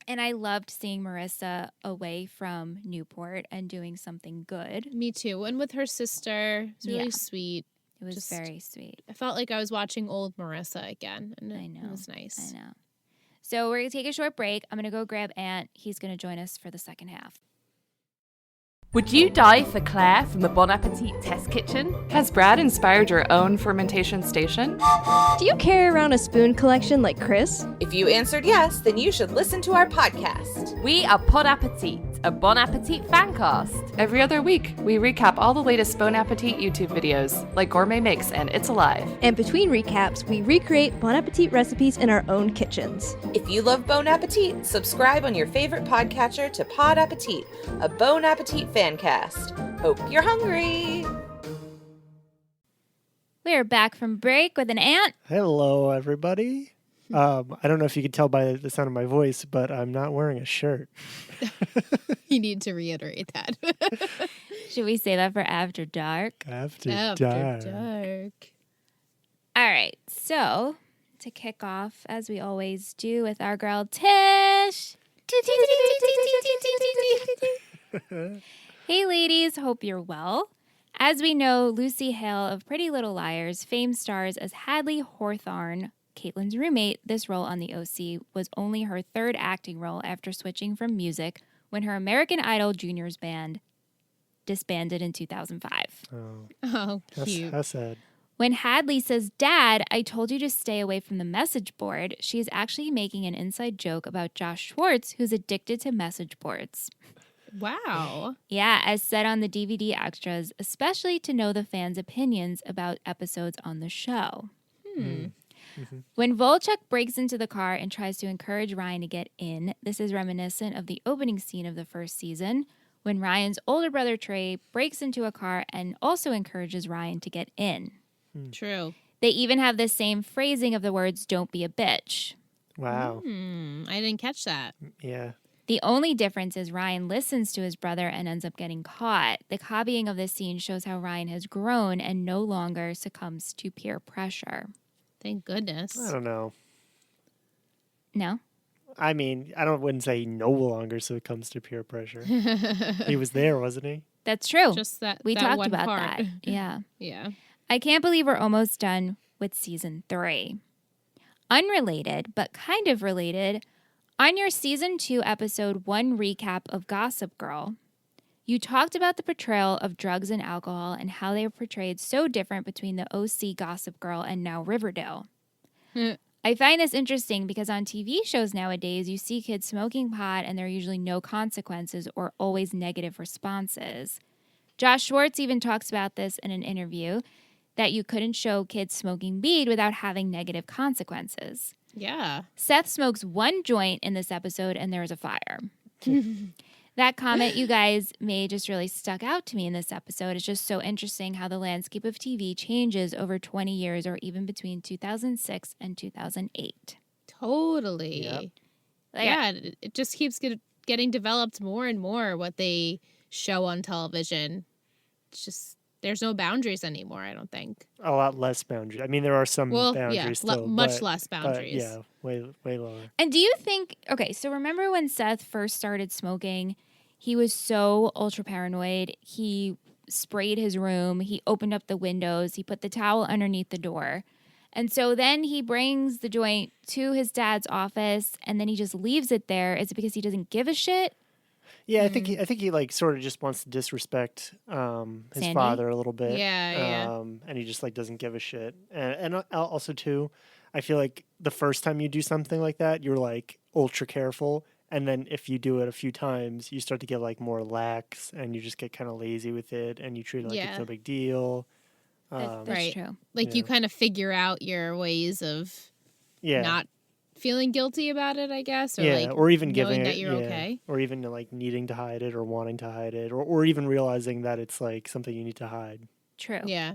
And I loved seeing Marissa away from Newport and doing something good. Me too. And with her sister, it was really sweet. It was very sweet. I felt like I was watching old Marissa again, and I know. It was nice. I know. So we're going to take a short break. I'm going to go grab Ant. He's going to join us for the second half. Would you die for Claire from the Bon Appetit Test Kitchen? Has Brad inspired your own fermentation station? Do you carry around a spoon collection like Chris? If you answered yes, then you should listen to our podcast. We are Pod Appetit, a Bon Appetit fancast. Every other week, we recap all the latest Bon Appetit YouTube videos, like Gourmet Mix and It's Alive. And between recaps, we recreate Bon Appetit recipes in our own kitchens. If you love Bon Appetit, subscribe on your favorite podcatcher to Pod Appetit, a Bon Appetit fancast. Hope you're hungry. We're back from break with an Ant. Hello, everybody. I don't know if you could tell by the sound of my voice, but I'm not wearing a shirt. You need to reiterate that. Should we say that for After Dark? After dark. All right. So, to kick off, as we always do with our girl Tish. Hey, ladies. Hope you're well. As we know, Lucy Hale of Pretty Little Liars fame stars as Hadley Hawthorne, Caitlin's roommate. This role on the OC was only her third acting role after switching from music when her American Idol Juniors band disbanded in 2005. Oh, cute. How sad. When Hadley says, "Dad, I told you to stay away from the message board," she is actually making an inside joke about Josh Schwartz, who's addicted to message boards. Wow. Yeah, as said on the DVD extras, especially to know the fans' opinions about episodes on the show. When Volchek breaks into the car and tries to encourage Ryan to get in, this is reminiscent of the opening scene of the first season, when Ryan's older brother Trey breaks into a car and also encourages Ryan to get in. True. They even have the same phrasing of the words, "Don't be a bitch." Wow. I didn't catch that. Yeah. The only difference is Ryan listens to his brother and ends up getting caught. The copying of this scene shows how Ryan has grown and no longer succumbs to peer pressure. Thank goodness. I don't know. No? I mean, wouldn't say he no longer succumbs to peer pressure. He was there, wasn't he? That's true. Just that We that talked one about part. that. Yeah. Yeah. I can't believe we're almost done with season 3. Unrelated, but kind of related, on your season 2 episode 1 recap of Gossip Girl, you talked about the portrayal of drugs and alcohol and how they were portrayed so different between the OC Gossip Girl and now Riverdale. I find this interesting because on TV shows nowadays, you see kids smoking pot and there are usually no consequences or always negative responses. Josh Schwartz even talks about this in an interview, that you couldn't show kids smoking weed without having negative consequences. Yeah. Seth smokes one joint in this episode and there is a fire. That comment you guys made just really stuck out to me in this episode. It's just so interesting how the landscape of TV changes over 20 years or even between 2006 and 2008. Totally. Yep. Yeah, it just keeps getting developed more and more what they show on television. It's just, there's no boundaries anymore, I don't think. A lot less boundaries. I mean, there are some boundaries still. Much less boundaries. Yeah, way lower. And do you think, okay, so remember when Seth first started smoking, he was so ultra paranoid. He sprayed his room. He opened up the windows. He put the towel underneath the door. And so then he brings the joint to his dad's office and then he just leaves it there. Is it because he doesn't give a shit? Yeah, I think he like sort of just wants to disrespect his Sandy? father a little bit. Yeah. And he just like doesn't give a shit. And also too, I feel like the first time you do something like that, you're like ultra careful. And then if you do it a few times, you start to get like more lax and you just get kind of lazy with it and you treat it like it's no big deal. That's Right. true. Like, you kind of figure out your ways of not feeling guilty about it, I guess, or like or even knowing giving that it, you're okay. or even like needing to hide it or wanting to hide it, or even realizing that it's like something you need to hide. True. Yeah.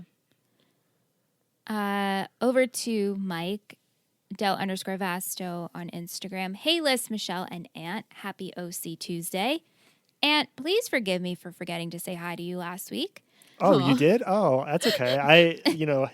Over to Mike, Del_Vasto on Instagram. Hey, Liz, Michelle, and Aunt. Happy OC Tuesday. Aunt, please forgive me for forgetting to say hi to you last week. Oh, Aw. you did? Oh, that's okay.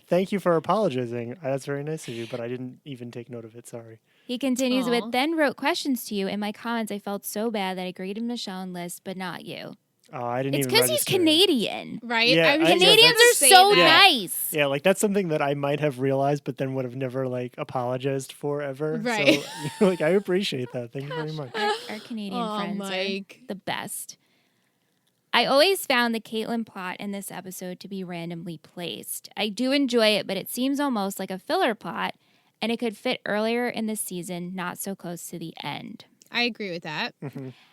Thank you for apologizing. That's very nice of you, but I didn't even take note of it. Sorry. He continues Aw. with, then wrote questions to you. In my comments, I felt so bad that I greeted Michelle and Liz, but not you. Oh, I didn't It's even because he's register it. Canadian. Right? Yeah, I was I- just yeah, Canadians about to are say so that. nice. Yeah, like that's something that I might have realized, but then would have never like apologized for ever. Right. So, like, I appreciate that. Thank you very much. Our Canadian Aw, friends Mike. are the best. I always found the Caitlin plot in this episode to be randomly placed. I do enjoy it, but it seems almost like a filler plot, and it could fit earlier in the season, not so close to the end. I agree with that.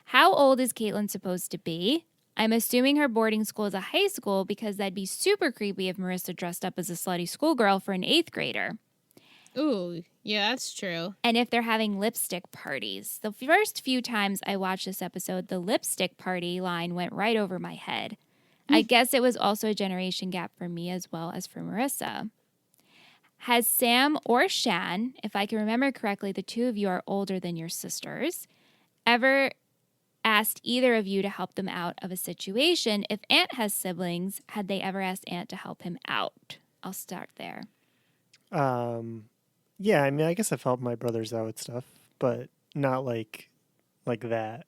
How old is Caitlin supposed to be? I'm assuming her boarding school is a high school because that'd be super creepy if Marissa dressed up as a slutty schoolgirl for an 8th grader. Ooh, yeah, that's true. And if they're having lipstick parties. The first few times I watched this episode, the lipstick party line went right over my head. I guess it was also a generation gap for me as well as for Marissa. Has Sam or Shan, if I can remember correctly, the two of you are older than your sisters, ever asked either of you to help them out of a situation? If Aunt has siblings, had they ever asked Aunt to help him out? I'll start there. Yeah, I mean, I guess I've helped my brothers out with stuff, but not like that.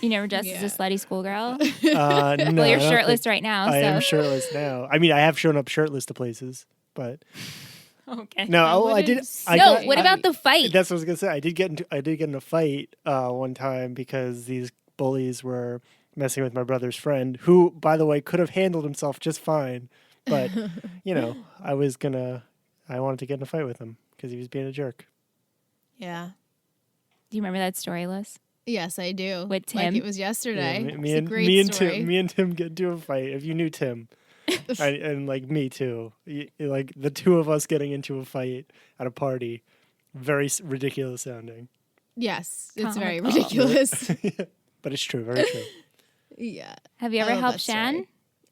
You never dressed as a slutty schoolgirl? No, Well, you're I don't shirtless think- right now. I am So. shirtless now. I mean, I have shown up shirtless to places, but Okay. no. I did. wouldn't I No, got- what about the fight? That's what I was gonna say. I did get in a fight one time because these bullies were messing with my brother's friend, who, by the way, could have handled himself just fine, but I wanted to get in a fight with him because he was being a jerk. Yeah. Do you remember that story, Liz? Yes, I do. With Like Tim? it was yesterday. Yeah, It's a great story. me and Tim get into a fight. If you knew Tim, and like me too, like the two of us getting into a fight at a party, very ridiculous sounding. Yes, it's very Comical. ridiculous. But it's true, very true. Yeah. Have you I ever love helped that Shan? story.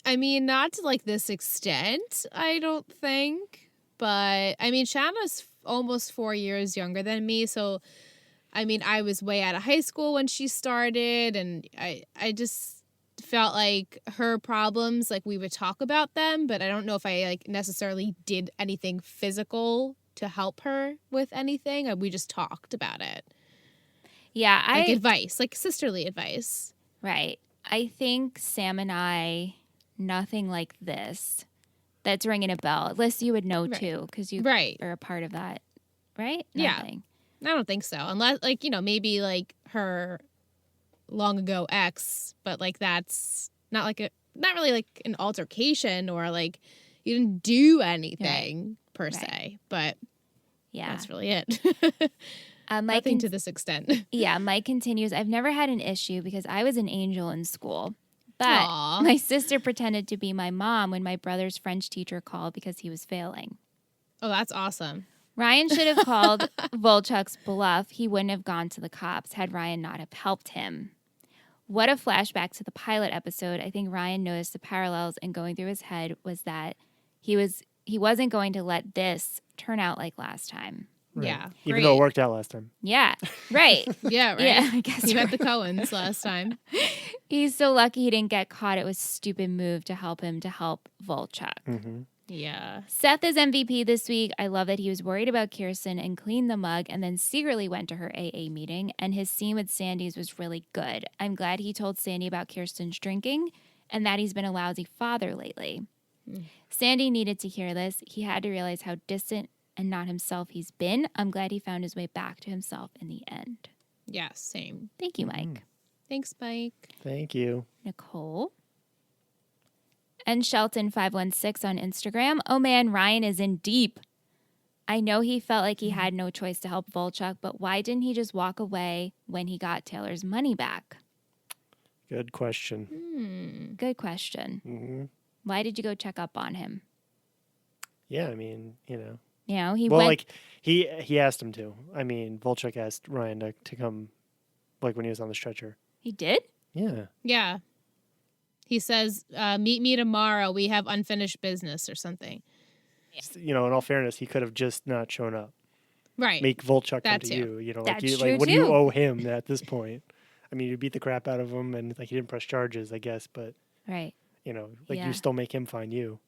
I mean, not to like this extent, I don't think. But I mean, Shanna's almost 4 years younger than me. So, I mean, I was way out of high school when she started. And I just felt like her problems, like we would talk about them. But I don't know if I like necessarily did anything physical to help her with anything. We just talked about it. Yeah, Like advice, like sisterly advice. right. I think Sam and I, nothing like this. That's ringing a bell. Liz, you would know Right. too, because you Right. are a part of that, right? Yeah. Nothing. I don't think so. Unless, like, maybe like her long ago ex, but like that's not really like an altercation or like you didn't do anything per se, but Yeah. that's really it. Mike Nothing to this extent. Yeah, Mike continues, I've never had an issue because I was an angel in school. But Aw. my sister pretended to be my mom when my brother's French teacher called because he was failing. Oh, that's awesome. Ryan should have called Volchuk's bluff. He wouldn't have gone to the cops had Ryan not have helped him. What a flashback to the pilot episode. I think Ryan noticed the parallels, and going through his head was that he wasn't going to let this turn out like last time. Right. Yeah. Even though it worked out last time. Yeah, right. Yeah, right. Yeah, I guess You you're met the Coens last time. He's so lucky he didn't get caught. It was a stupid move to help him to help Volchuk. Mm-hmm. Yeah. Seth is MVP this week. I love that he was worried about Kirsten and cleaned the mug and then secretly went to her AA meeting. And his scene with Sandy's was really good. I'm glad he told Sandy about Kirsten's drinking and that he's been a lousy father lately. Sandy needed to hear this. He had to realize how distant and not himself he's been. I'm glad he found his way back to himself in the end. Yeah, same. Thank you, Mike. Thanks, Mike. Thank you. Nicole. And Shelton516 on Instagram. Oh man, Ryan is in deep. I know he felt like he had no choice to help Volchuk, but why didn't he just walk away when he got Taylor's money back? Good question. Good question. Mm-hmm. Why did you go check up on him? Yeah, I mean, you know. You know, he Well, went. like he asked him to. I mean, Volchuk asked Ryan to come, like when he was on the stretcher. He did? Yeah. Yeah. He says, meet me tomorrow. We have unfinished business or something. You know, in all fairness, he could have just not shown up. Right. Make Volchuk come That to too. you. You know, like That's you, true, like what do you too. owe him at this point? I mean, you beat the crap out of him, and like he didn't press charges, I guess, but Right. you know, like Yeah. you still make him find you.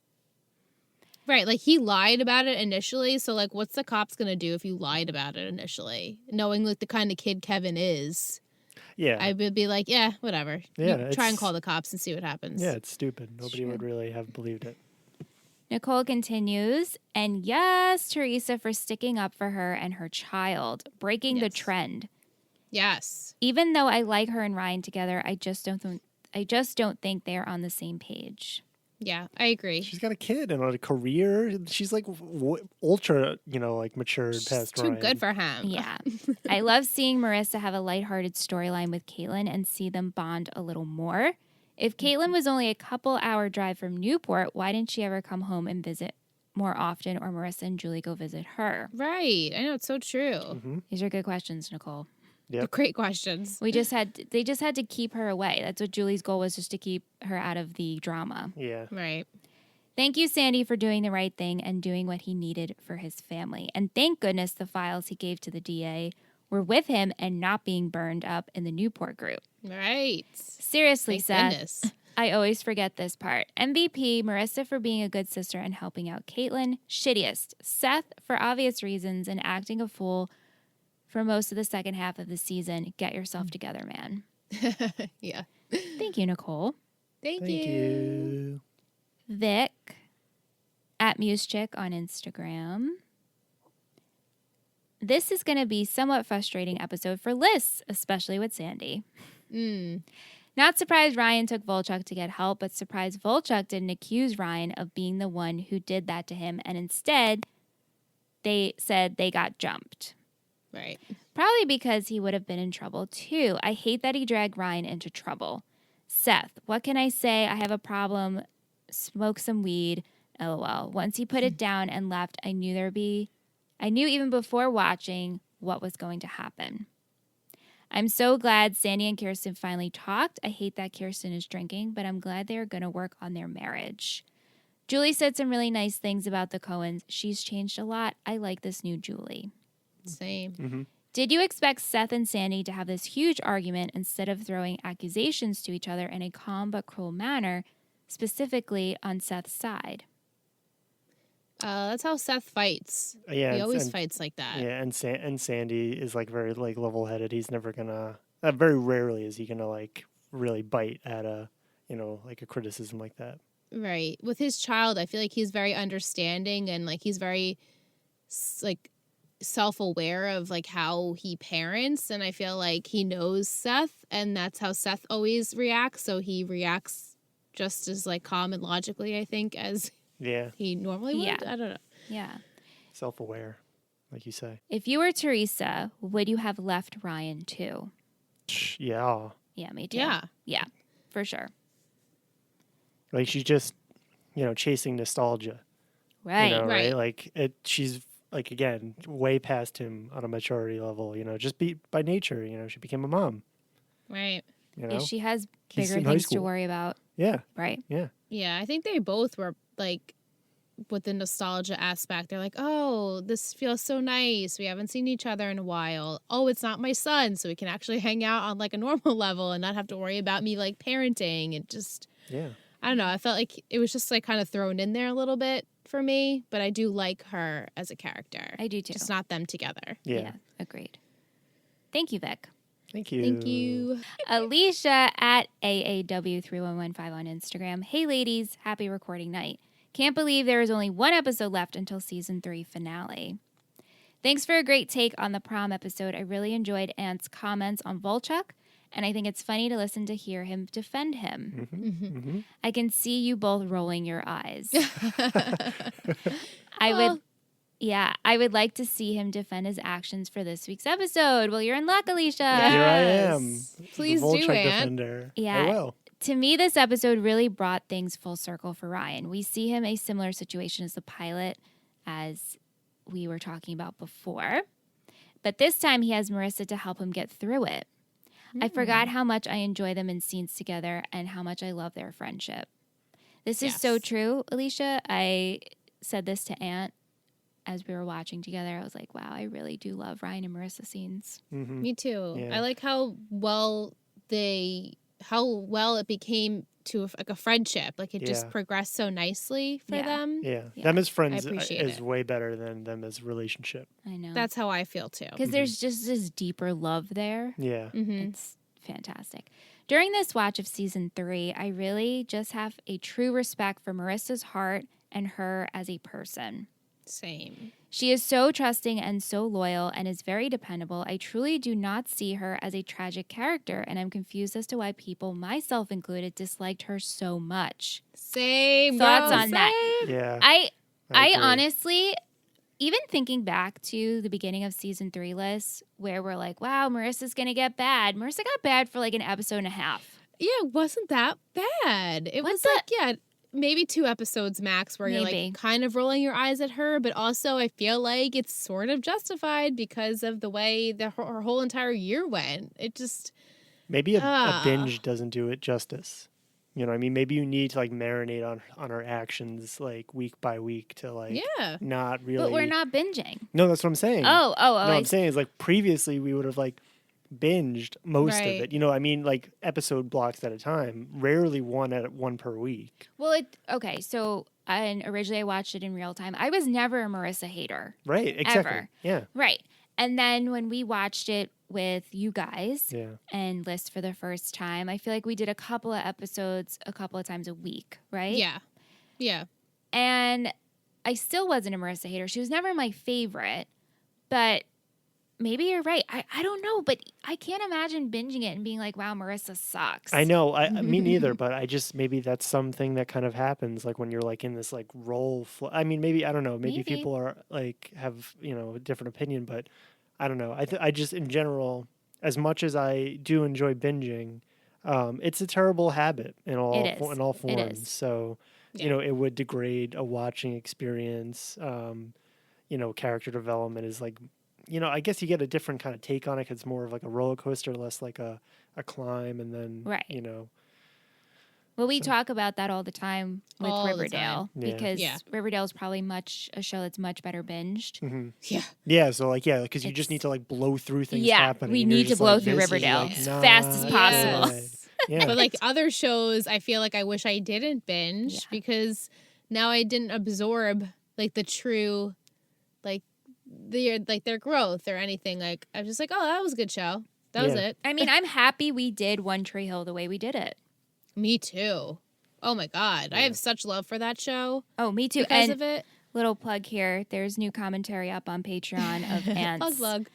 Right. Like he lied about it initially. So like what's the cops going to do if you lied about it initially? Knowing like the kind of kid Kevin is. Yeah. I would be like, yeah, whatever. Yeah, You try and it's- call the cops and see what happens. Yeah, it's stupid. Nobody Sure. would really have believed it. Nicole continues, and yes, Teresa for sticking up for her and her child, breaking the Yes. trend. Yes. Even though I like her and Ryan together, I just don't think they're on the same page. Yeah, I agree. She's got a kid and a career. She's like ultra, you know, like matured She's past too Ryan. good for him. Yeah. I love seeing Marissa have a lighthearted storyline with Caitlin and see them bond a little more. If Caitlin was only a couple-hour drive from Newport, why didn't she ever come home and visit more often, or Marissa and Julie go visit her? Right. I know, it's so true. Mm-hmm. These are good questions, Nicole. Yep. Great questions. They just had to keep her away. That's what Julie's goal was, just to keep her out of the drama. Yeah. Right. Thank you, Sandy, for doing the right thing and doing what he needed for his family. And thank goodness the files he gave to the DA were with him and not being burned up in the Newport group. Right. Seriously, Thank Seth. goodness. I always forget this part. MVP, Marissa for being a good sister and helping out Caitlin. Shittiest, Seth for obvious reasons and acting a fool for most of the second half of the season. Get yourself together, man. Yeah. Thank you, Nicole. Thank Thank you. Vic at MuseChick on Instagram. This is going to be somewhat frustrating episode for Liz, especially with Sandy. Not surprised Ryan took Volchuk to get help, but surprised Volchuk didn't accuse Ryan of being the one who did that to him, and instead they said they got jumped. Right. Probably because he would have been in trouble too. I hate that he dragged Ryan into trouble. Seth, what can I say? I have a problem. Smoke some weed. LOL. Once he put it down and left, I knew even before watching what was going to happen. I'm so glad Sandy and Kirsten finally talked. I hate that Kirsten is drinking, but I'm glad they are going to work on their marriage. Julie said some really nice things about the Coens. She's changed a lot. I like this new Julie. Same. Mm-hmm. Did you expect Seth and Sandy to have this huge argument instead of throwing accusations to each other in a calm but cruel manner, specifically on Seth's side? That's how Seth fights. Yeah. He always and- fights like that. Yeah, and Sandy is like very like level-headed. He's never gonna. Very rarely is he gonna like really bite at a, you know, like a criticism like that. Right. With his child, I feel like he's very understanding and like he's very like self-aware of like how he parents, and I feel like he knows Seth, and that's how Seth always reacts. So he reacts just as like calm and logically, I think, as Yeah, he normally would. Yeah. I don't know. Yeah. self-aware, like you say. If you were Teresa, would you have left Ryan too? Yeah, Yeah, me too. Yeah. Yeah, for sure. like she's just, you know, chasing nostalgia. Right. You know, Right. Like she's like again way past him on a maturity level. You know, just by nature. You know, she became a mom. Right. You know. Yeah, she has He's bigger in high things to school. worry about. Yeah. Right. Yeah. Yeah, I think they both were like with the nostalgia aspect. They're like, oh, this feels so nice. We haven't seen each other in a while. Oh, it's not my son, so we can actually hang out on like a normal level and not have to worry about me like parenting. And just, Yeah. I don't know. I felt like it was just like kind of thrown in there a little bit for me, but I do like her as a character. I do too. Just not them together. Yeah. Agreed. Thank you, Vic. Thank you. Thank you. Alicia at AAW3115 on Instagram. Hey, ladies. Happy recording night. Can't believe there is only one episode left until season 3 finale. Thanks for a great take on the prom episode. I really enjoyed Ant's comments on Volchuk, and I think it's funny to listen to hear him defend him. Mm-hmm. I can see you both rolling your eyes. I would like to see him defend his actions for this week's episode. Well, you're in luck, Alicia. Here I am. Please the do, Volchuk Ant. defender. Yeah. I will. To me, this episode really brought things full circle for Ryan. We see him a similar situation as the pilot, as we were talking about before. But this time he has Marissa to help him get through it. I forgot how much I enjoy them in scenes together and how much I love their friendship. This is so true, Alicia. I said this to Aunt as we were watching together. I was like, wow, I really do love Ryan and Marissa scenes. Mm-hmm. Me too. Yeah. I like how well it became to like a friendship. Like it just progressed so nicely for them. Yeah. Yeah. Them as friends I appreciate is it. way better than them as relationship. I know. That's how I feel too. because there's just this deeper love there. Yeah. Mm-hmm. It's fantastic. During this watch of season 3, I really just have a true respect for Marissa's heart and her as a person. Same. She is so trusting and so loyal and is very dependable. I truly do not see her as a tragic character, and I'm confused as to why people, myself included, disliked her so much. Same. Thoughts girl, on that? same. Yeah. I agree. honestly, even thinking back to the beginning of season 3 lists, where we're like, wow, Marissa's going to get bad. Marissa got bad for like an episode and a half. Yeah, it wasn't that bad. It was like, maybe 2 episodes max where you're Maybe. like kind of rolling your eyes at her, but also I feel like it's sort of justified because of the way her whole entire year went. It just... Maybe a binge doesn't do it justice. You know, I mean, maybe you need to like marinate on her actions like week by week to like not really. But we're not binging. No, that's what I'm saying. Oh. No, I'm saying is like previously we would have like binged most of Right. it. You know, I mean, like episode blocks at a time. Rarely one per week. Well, okay, so originally I watched it in real time. I was never a Marissa hater. Right. Exactly. Ever. Yeah. Right. And then when we watched it with you guys Yeah. and List for the first time, I feel like we did a couple of episodes a couple of times a week, right? Yeah. Yeah. And I still wasn't a Marissa hater. She was never my favorite, but maybe you're right. I don't know, but I can't imagine binging it and being like, wow, Marissa sucks. I know. Me neither. But I just maybe that's something that kind of happens like when you're like in this like role. I mean, maybe I don't know. Maybe people are like have a different opinion, but I don't know. I just in general, as much as I do enjoy binging, it's a terrible habit in all forms. It is. So it would degrade a watching experience. Character development is like. I guess you get a different kind of take on it 'cause it's more of like a roller coaster, less like a climb, and then Right. Well, we talk about that all the time with All the Riverdale time. Yeah. because Riverdale is probably a show that's much better binged. Mm-hmm. Yeah. Yeah, so because you just need to like blow through things happening. We and you're need to just blow like, through this is, Riverdale like, as fast as not possible. good. Yeah. But like other shows, I feel like I wish I didn't binge because now I didn't absorb like the true, like their growth or anything. Like I was just like, oh, that was a good show. That was it. I mean, I'm happy we did One Tree Hill the way we did it. Me too. Oh my God. I have such love for that show. Oh, me too. Because and of it. little plug here. There's new commentary up on Patreon of Ants. Plug.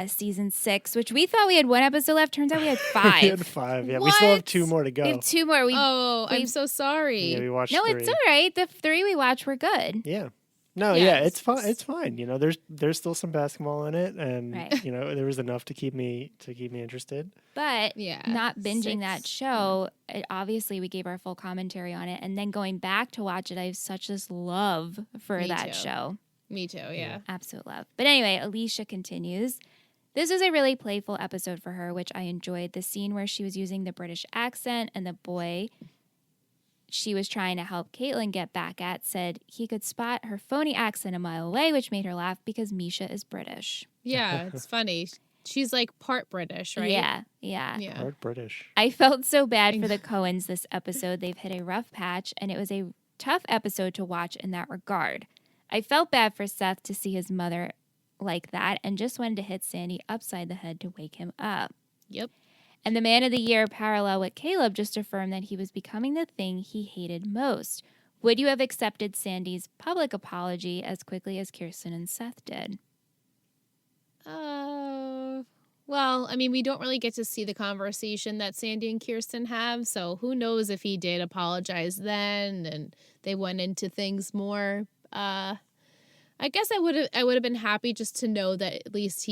Season 6, which we thought we had 1 episode left. Turns out we had 5. We had 5. Yeah, we still have What? 2 more to go. We have 2 more. I'm so sorry. Yeah, we watched No, 3. it's all right. The 3 we watched were good. Yeah. No, Yeah, yeah, it's fine. It's fine. There's still some basketball in it, and Right. there was enough to keep me interested. But Yeah, not binging 6. that show, obviously we gave our full commentary on it. And then going back to watch it, I have such this love for Me that too. show. Me too, yeah. Absolute love. But anyway, Alicia continues. This was a really playful episode for her, which I enjoyed. The scene where she was using the British accent and the boy she was trying to help Caitlin get back at said he could spot her phony accent a mile away, which made her laugh because Misha is British. Yeah, it's funny. She's like part British, right? Yeah. Part British. I felt so bad for the Coens this episode. They've hit a rough patch, and it was a tough episode to watch in that regard. I felt bad for Seth to see his mother like that and just wanted to hit Sandy upside the head to wake him up. Yep. And the Man of the Year parallel with Caleb just affirmed that he was becoming the thing he hated most. Would you have accepted Sandy's public apology as quickly as Kirsten and Seth did? Well, I mean, we don't really get to see the conversation that Sandy and Kirsten have, so who knows if he did apologize then and they went into things more. I guess I would have been happy just to know that at least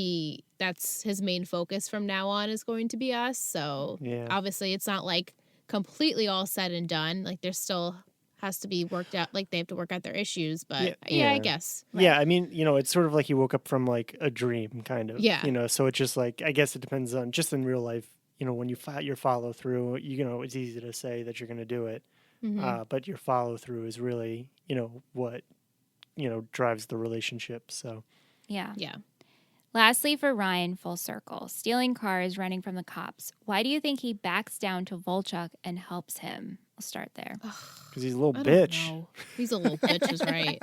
that's his main focus from now on is going to be us. So Yeah. obviously it's not like completely all said and done. Like, there's still has to be worked out. Like, they have to work out their issues. But yeah I guess. Yeah, I mean, it's sort of like you woke up from like a dream, kind of. Yeah. So it's just like, I guess it depends on just in real life. When you your follow through, it's easy to say that you're going to do it, but your follow through is really, what drives the relationship. So Yeah. Yeah. Lastly, for Ryan, full circle, stealing cars, running from the cops. Why do you think he backs down to Volchuk and helps him? We'll start there. because he's a little I don't bitch. know. He's a little bitch, is right.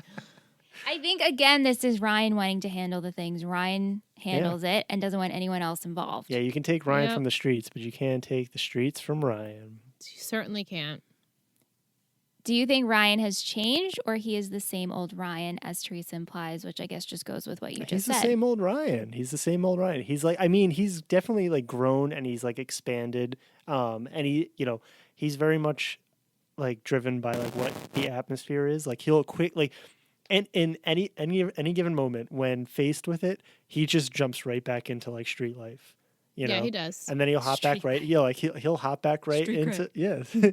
I think, again, this is Ryan wanting to handle the things. Ryan handles it and doesn't want anyone else involved. Yeah, you can take Ryan Yep. from the streets, but you can't take the streets from Ryan. You certainly can't. Do you think Ryan has changed, or he is the same old Ryan, as Teresa implies, which I guess just goes with what you He's just the said? same old Ryan. He's the same old Ryan. He's like, I mean, he's definitely like grown and he's like expanded. And he's very much like driven by like what the atmosphere is. Like he'll quick like, and in any given moment when faced with it, he just jumps right back into like street life. Yeah, he does. And then he'll hop back right. He'll hop back right Street into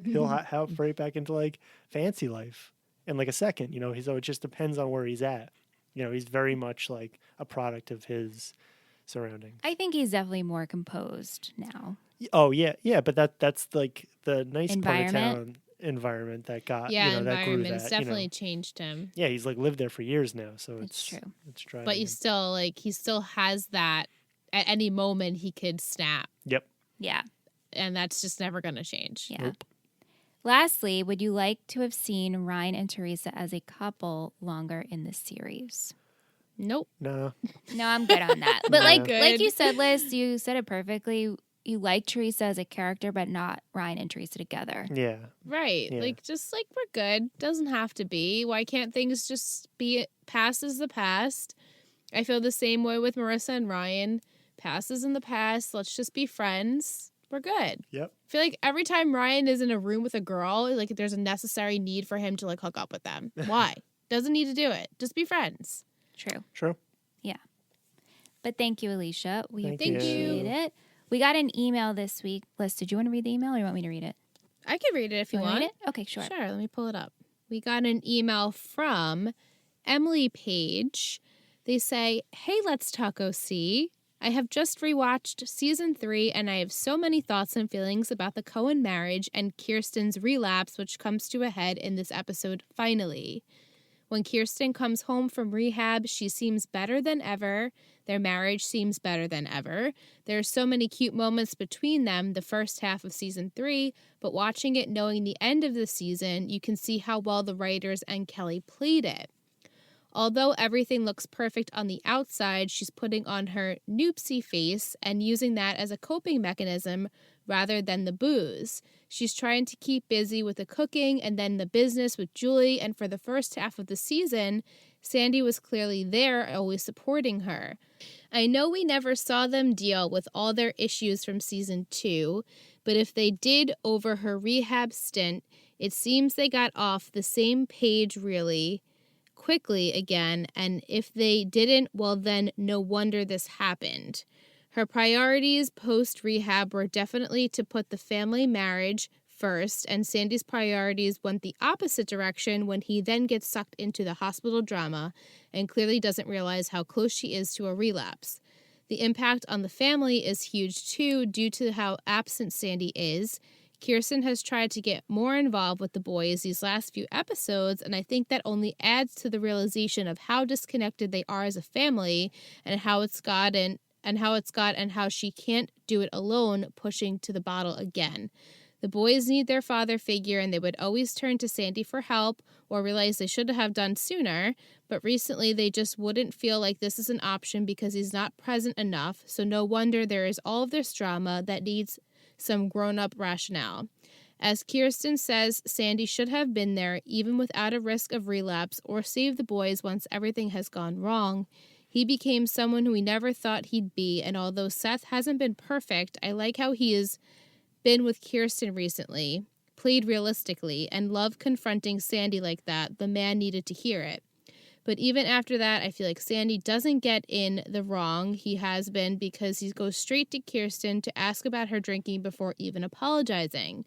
he'll hop right back into like fancy life in like a second. So it just depends on where he's at. He's very much like a product of his surroundings. I think he's definitely more composed now. Oh yeah, but that's like the nice part of Environment? town environment that got Yeah, that grew environment's that. definitely changed him. Yeah, he's like lived there for years now, so It's true. It's driving. But him. he still has that. At any moment, he could snap, Yep. Yeah. and that's just never going to change. Yeah. Nope. Lastly, would you like to have seen Ryan and Teresa as a couple longer in the series? Nope. No. No, I'm good on that. But like Good. you said, Liz, you said it perfectly. You like Teresa as a character, but not Ryan and Teresa together. Yeah. Right. Yeah. Like, just like we're good. Doesn't have to be. Why can't things just be past is the past? I feel the same way with Marissa and Ryan. Past is in the past. Let's just be friends. We're good. Yep. I feel like every time Ryan is in a room with a girl, like there's a necessary need for him to like hook up with them. Why? Doesn't need to do it. Just be friends. True. True. But thank you, Alicia. We Thank appreciate you. it. We got an email this week. Liz, did you want to read the email or you want me to read it? I can read it if you Wanna want. read it? Okay, sure. Sure, let me pull it up. We got an email from Emily Page. They say, "Hey, Let's Talk OC. I have just rewatched season 3 and I have so many thoughts and feelings about the Cohen marriage and Kirsten's relapse, which comes to a head in this episode finally. When Kirsten comes home from rehab, she seems better than ever. Their marriage seems better than ever. There are so many cute moments between them the first half of season 3, but watching it knowing the end of the season, you can see how well the writers and Kelly played it. Although everything looks perfect on the outside, she's putting on her noopsy face and using that as a coping mechanism rather than the booze. She's trying to keep busy with the cooking and then the business with Julie, and for the first half of the season, Sandy was clearly there, always supporting her. I know we never saw them deal with all their issues from season 2, but if they did over her rehab stint, it seems they got off the same page really quickly again, and if they didn't, well then no wonder this happened. Her priorities post-rehab were definitely to put the family marriage first, and Sandy's priorities went the opposite direction when he then gets sucked into the hospital drama and clearly doesn't realize how close she is to a relapse. The impact on the family is huge too due to how absent Sandy is. Kirsten has tried to get more involved with the boys these last few episodes, and I think that only adds to the realization of how disconnected they are as a family and how she can't do it alone, pushing to the bottle again. The boys need their father figure, and they would always turn to Sandy for help or realize they should have done sooner, but recently they just wouldn't feel like this is an option because he's not present enough, so no wonder there is all of this drama that needs some grown-up rationale. As Kirsten says, Sandy should have been there, even without a risk of relapse, or save the boys once everything has gone wrong. He became someone who we never thought he'd be, and although Seth hasn't been perfect, I like how he has been with Kirsten recently, played realistically, and love confronting Sandy like that. The man needed to hear it. But even after that, I feel like Sandy doesn't get in the wrong he has been because he goes straight to Kirsten to ask about her drinking before even apologizing.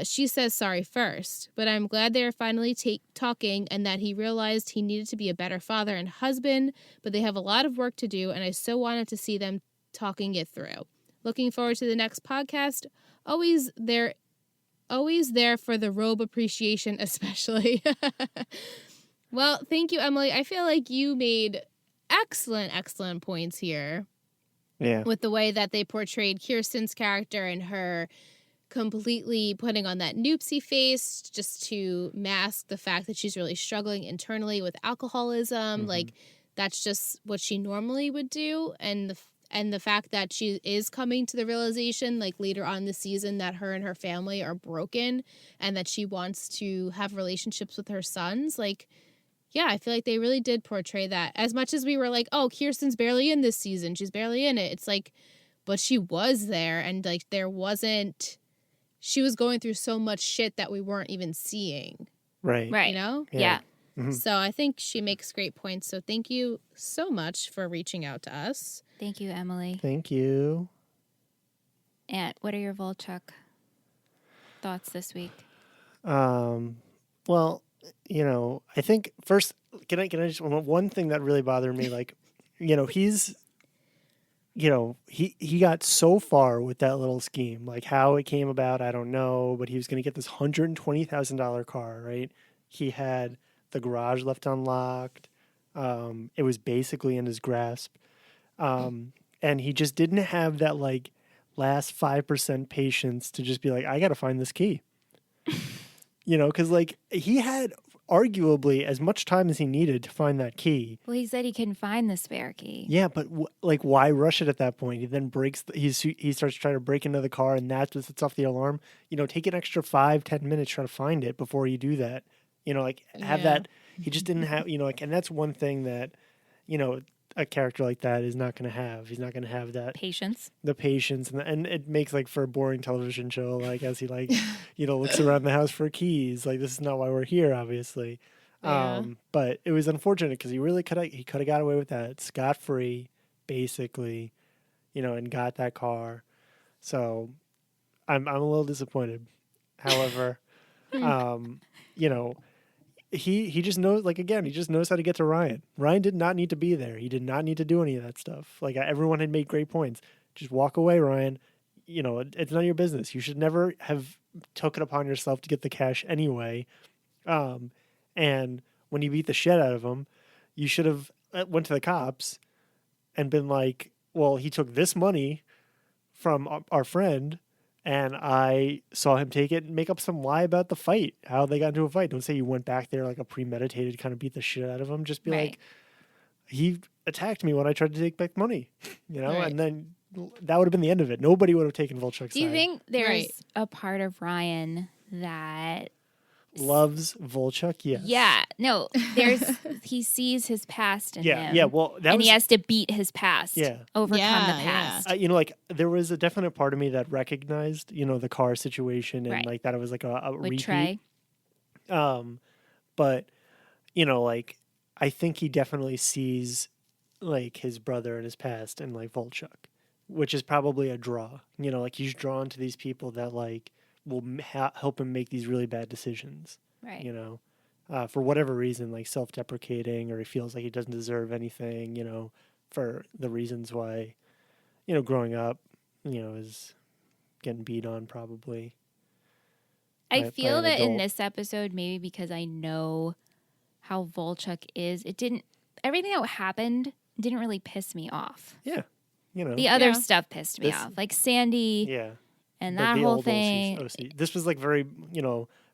She says sorry first, but I'm glad they are finally talking and that he realized he needed to be a better father and husband, but they have a lot of work to do, and I so wanted to see them talking it through. Looking forward to the next podcast. Always there for the robe appreciation, especially. Well, thank you, Emily. I feel like you made excellent points here. Yeah. With the way that they portrayed Kirsten's character and her completely putting on that noopsy face just to mask the fact that she's really struggling internally with alcoholism. Mm-hmm. Like, that's just what she normally would do. And the fact that she is coming to the realization, like, later on in the season that her and her family are broken and that she wants to have relationships with her sons. Like, yeah, I feel like they really did portray that. As much as we were like, oh, Kirsten's barely in this season. She's barely in it. It's like, but she was there, and, like, she was going through so much shit that we weren't even seeing. Right. Right. You know? Yeah. Mm-hmm. So I think she makes great points. So thank you so much for reaching out to us. Thank you, Emily. Thank you. And what are your Volchuk thoughts this week? Well, I think first, can I just, one thing that really bothered me, like, he's, he got so far with that little scheme. Like, how it came about, I don't know, but he was going to get this $120,000 car, right? He had the garage left unlocked. It was basically in his grasp. And he just didn't have that, like, last 5% patience to just be like, I got to find this key. Because, like, he had arguably as much time as he needed to find that key. Well, he said he couldn't find the spare key. Yeah, but why rush it at that point? He then breaks. He starts trying to break into the car, and that just sets off the alarm. Take an extra 5-10 minutes trying to find it before you do that. Have that. He just didn't have. And that's one thing that, a character like that is not going to have. He's not going to have that Patience. the patience, and it makes, like, for a boring television show, like, as he, like, looks around the house for keys. Like, this is not why we're here, obviously. Yeah. But it was unfortunate because he really could have got away with that scot-free, basically, and got that car. So I'm a little disappointed. However, he just knows, like, again, he just knows how to get to Ryan. Ryan did not need to be there. He did not need to do any of that stuff. Like, everyone had made great points. Just walk away, Ryan. It's none of your business. You should never have took it upon yourself to get the cash anyway. And when you beat the shit out of him, you should have went to the cops and been like, well, he took this money from our friend, and I saw him take it and make up some lie about the fight, how they got into a fight. Don't say you went back there like a premeditated, kind of beat the shit out of him. Just be like, he attacked me when I tried to take back money, Right. and then that would have been the end of it. Nobody would have taken Volchuk's side. Do you think there's Right. a part of Ryan that Loves Volchuk? Yes. Yeah, no, he sees his past in him. Yeah. Well, and he has to beat his past. Yeah. Overcome Yeah, the yeah. past. like, there was a definite part of me that recognized, the car situation, and Right. like that it was like a With repeat. Trey. But like, I think he definitely sees, like, his brother and his past and, like, Volchuk, which is probably a draw. Like, he's drawn to these people that, like, will help him make these really bad decisions. Right. For whatever reason, like self-deprecating, or he feels like he doesn't deserve anything. For the reasons why, growing up, is getting beat on probably. I by feel an that in adult. this episode, maybe because I know how Volchuk is, everything that happened didn't really piss me off. Yeah. The other Yeah. stuff pissed me This- off. Like Sandy Yeah. and The- that the whole old thing. OC. This was like very,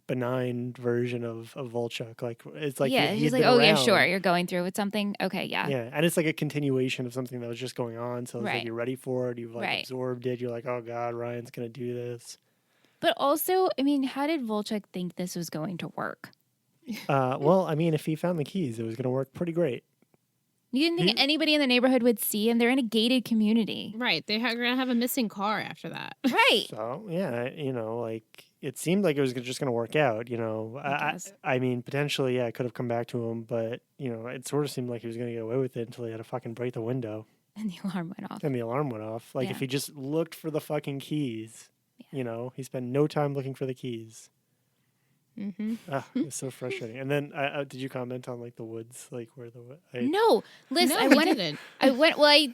benign version of Volchuk. Like, it's like yeah, he's he's like, been oh, yeah, around. sure. You're going through with something. Okay, yeah. Yeah, and it's like a continuation of something that was just going on. So it's like Right. you're ready for it. You've like Right. absorbed it. You're like, oh God, Ryan's gonna do this. But also, I mean, how did Volchuk think this was going to work? Well, I mean, if he found the keys, it was gonna work pretty great. You didn't think anybody in the neighborhood would see him? They're in a gated community. Right. They're going to have a missing car after that. Right. So yeah, like it seemed like it was just gonna work out. guess. I mean, potentially, yeah, it could have come back to him, but it sort of seemed like he was gonna get away with it until he had to fucking break the window And the alarm went off. and the alarm went off. Like, Yeah. if he just looked for the fucking keys, You know, he spent no time looking for the keys. Mm-hmm. It's so frustrating. And then, did you comment on like the woods, like where the No, Liz, No, I we went. didn't. I went. Well,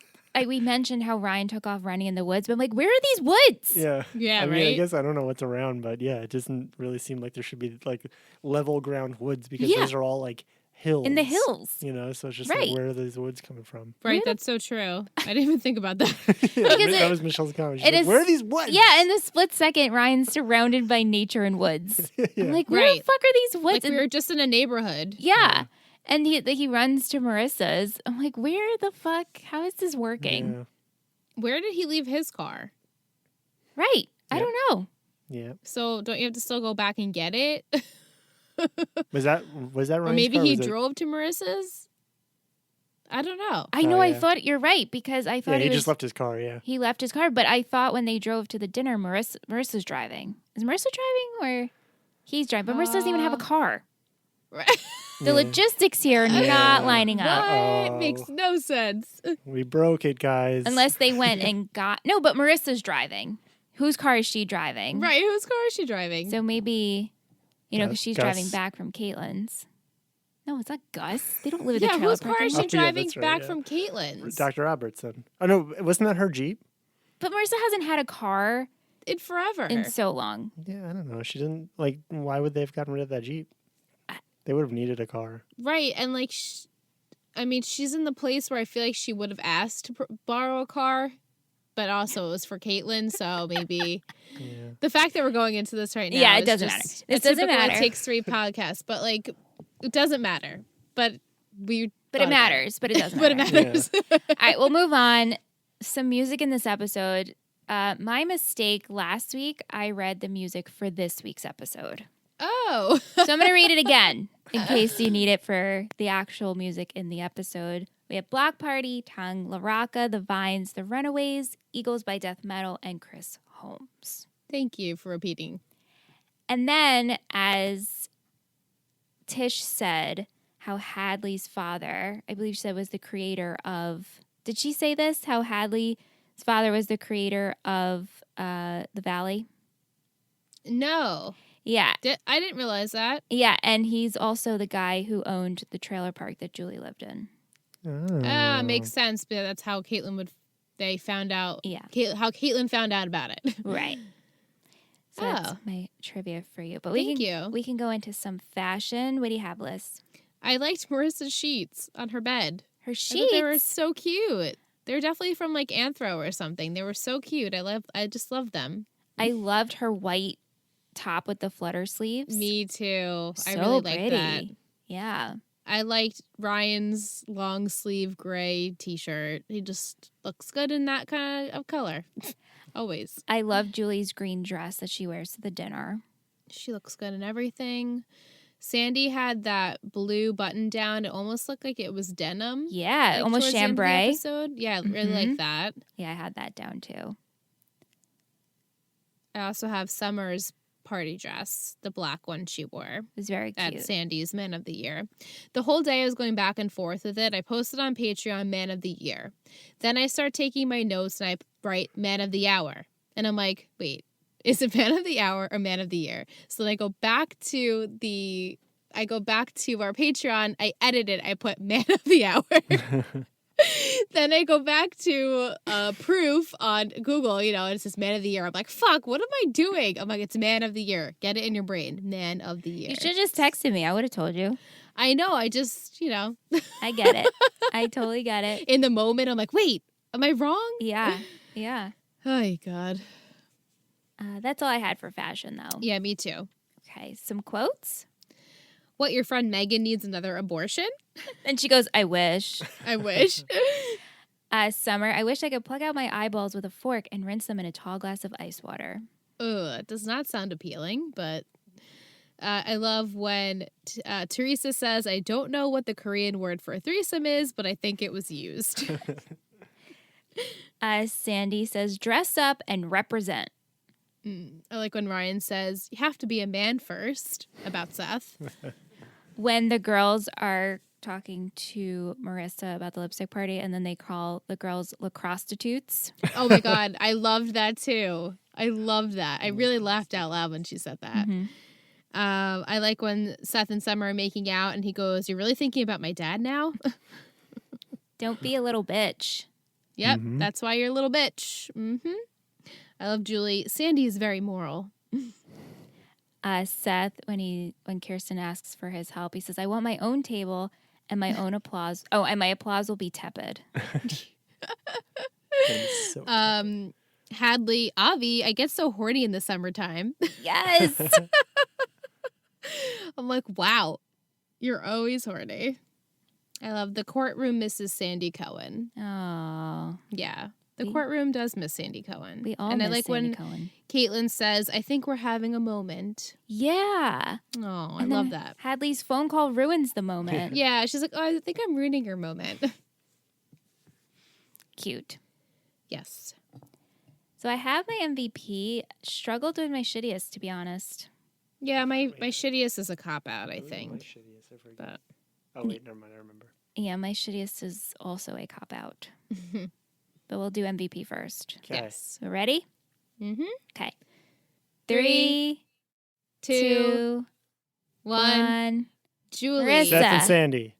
we mentioned how Ryan took off running in the woods, but I'm like, where are these woods? Yeah. Yeah, I mean, I right? guess I don't know what's around, but yeah, it doesn't really seem like there should be like level ground woods because Yeah. those are all like hills. In the hills. You know, so it's just Right. like, where are these woods coming from? Right, that's so true. I didn't even think about that. That was Michelle's comment. She's it like, is- where are these woods? Yeah, in the split second, Ryan's surrounded by nature and woods. Yeah. I'm like, where the Right. fuck are these woods? Like we were just in a neighborhood. Yeah. And he runs to Marissa's. I'm like, where the fuck? How is this working? Yeah. Where did he leave his car? Right. I Yeah. don't know. Yeah. So don't you have to still go back and get it? Was that Ryan's Or maybe car? he Was it- drove to Marissa's? I don't know. I know. Oh, I yeah. thought you're right because I thought Yeah, he was, just left his car. Yeah. he left his car, but I thought when they drove to the dinner, Marissa's driving. Is Marissa driving or he's driving? But Marissa doesn't even have a car. Right. The Yeah. logistics here are not lining up. What? Uh-oh. Makes no sense. We broke it, guys. Unless they went and got no, but Marissa's driving. Whose car is she driving? Right, whose car is she driving? So maybe, because she's driving Gus. back from Caitlin's. No, it's not Gus. They don't live at yeah, the trailer whose park car is anymore. she Oh, yeah, driving that's right, back yeah. from Caitlin's? Dr. Robertson. Oh no, wasn't that her Jeep? But Marissa hasn't had a car In forever. in so long. Yeah, I don't know. She didn't like. Why would they have gotten rid of that Jeep? They would have needed a car. Right, and like, I mean, she's in the place where I feel like she would have asked to borrow a car, but also it was for Caitlin, so maybe Yeah. the fact that we're going into this right now, Yeah, it is doesn't just- matter. This it's doesn't typical, matter. It takes 3 podcasts, but like, it doesn't matter. But But it thought about matters. But it doesn't But it matter. matters. All right, we'll move on. Some music in this episode. My mistake last week, I read the music for this week's episode. Oh, So I'm going to read it again in case you need it for the actual music in the episode. We have Block Party, Tongue, La Rocca, The Vines, The Runaways, Eagles by Death Metal, and Chris Holmes. thank you for repeating. And then, as Tish said, how Hadley's father, I believe she said, was the creator of. Did she say this? How Hadley's father was the creator of The Valley? No, Yeah. I didn't realize that. Yeah. And he's also the guy who owned the trailer park that Julie lived in. Oh. Makes sense. But that's how Caitlin would. They found out. Yeah. How Caitlin found out about it. Right. So Oh. that's my trivia for you. But Thank you. We can go into some fashion. What do you have, Liz? I liked Marissa's sheets on her bed. Her I thought sheets. they were so cute. They're definitely from like Anthro or something. They were so cute. I just loved them. I loved her white top with the flutter sleeves. Me too. So I really pretty. liked that. Yeah. I liked Ryan's long sleeve gray t-shirt. He just looks good in that kind of color. Always. I love Julie's green dress that she wears to the dinner. She looks good in everything. Sandy had that blue button down. It almost looked like it was denim. Yeah, like, almost towards the end of the chambray. episode. Yeah, I really Mhm. like that. Yeah, I had that down too. I also have Summer's party dress, the black one she wore It was very at cute. Sandy's Man of the Year. The whole day I was going back and forth with it. I posted on Patreon Man of the Year. Then I start taking my notes and I write Man of the Hour. And I'm like, wait, is it Man of the Hour or Man of the Year? So then I go back to our Patreon, I edit it, I put Man of the Hour. Then I go back to proof on Google, and it says Man of the Year. I'm like, fuck, what am I doing? I'm like, it's Man of the Year. Get it in your brain. Man of the Year. You should have just texted me. I would have told you. I know. I just, I get it. I totally get it. in the moment, I'm like, wait, am I wrong? Yeah. Yeah. Oh, God. That's all I had for fashion, though. Yeah, me too. Okay. Some quotes. What, your friend Megan needs another abortion? And she goes, I wish. I wish. Summer, I wish I could plug out my eyeballs with a fork and rinse them in a tall glass of ice water. Ugh, it does not sound appealing, but I love when Teresa says, I don't know what the Korean word for a threesome is, but I think it was used. Sandy says, dress up and represent. I like when Ryan says, you have to be a man first, about Seth. When the girls are talking to Marissa about the lipstick party and then they call the girls lacrostitutes. Oh my God, I loved that too. I love that. I really laughed out loud when she said that. Mhm. I like when Seth and Summer are making out and he goes, "You're really thinking about my dad now?" Don't be a little bitch. Yep, that's why you're a little bitch. I love Julie. Sandy is very moral. Seth, when Kirsten asks for his help, he says, "I want my own table and my own applause. Oh, and my applause will be tepid." So Hadley, Avi, I get so horny in the summertime. Yes. I'm like, wow, you're always horny. I love the courtroom misses Sandy Cohen. Oh, Yeah, the courtroom does miss Sandy Cohen. we all and miss I like Sandy when Cohen. Caitlin says, "I think we're having a moment." Yeah. Oh, I And love then that. Hadley's phone call ruins the moment. Yeah, she's like, "Oh, I think I'm ruining your moment." Cute. Yes. So I have my MVP. Struggled with my shittiest, to be honest. Yeah, my shittiest is a cop out, I my think. shittiest, I forget. But Oh wait, never mind. I remember. Yeah, my shittiest is also a cop out. But we'll do MVP first. Okay. yes. So ready? Mm-hmm. Okay. 3, 3, 2, 2, 1. 1. Julie. Marissa. Seth and Sandy.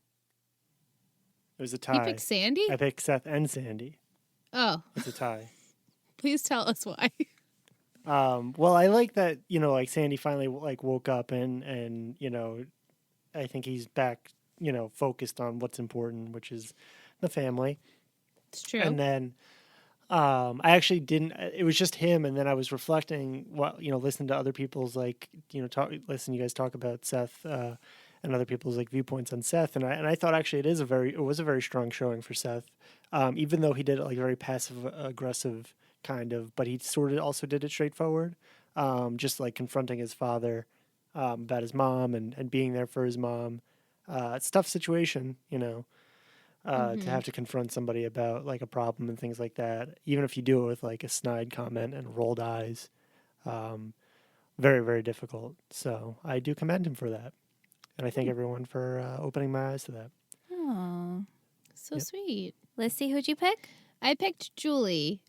It was a You tie. picked Sandy? I picked Seth and Sandy. Oh, It's a tie. please tell us why. Well, I like that, like Sandy finally like woke up and I think he's back, focused on what's important, which is the family. It's true. And then I actually didn't. It was just him, and then I was reflecting, listening to other people's listen you guys talk about Seth and other people's viewpoints on Seth, and I thought actually it was a very strong showing for Seth, even though he did it very passive aggressive kind of, but he sort of also did it straightforward, just confronting his father about his mom and being there for his mom. It's a tough situation, to have to confront somebody about a problem and things like that, even if you do it with a snide comment and rolled eyes. Very, very difficult. So I do commend him for that. And I thank everyone for opening my eyes to that. Oh. So sweet. Lissy, who'd you pick? I picked Julie.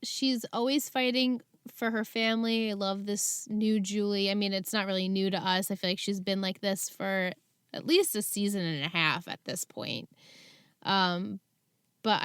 She's always fighting for her family. I love this new Julie. I mean, it's not really new to us. I feel like she's been like this for at least a season and a half at this point. But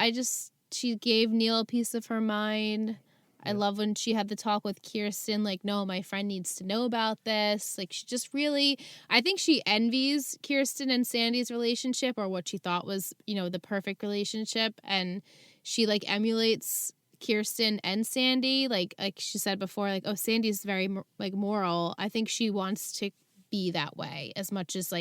she gave Neil a piece of her mind. I love when she had the talk with Kirsten, no, my friend needs to know about this. She just really, I think she envies Kirsten and Sandy's relationship, or what she thought was, the perfect relationship. And she emulates Kirsten and Sandy. Like she said before, oh, Sandy's very moral. I think she wants to be that way as much as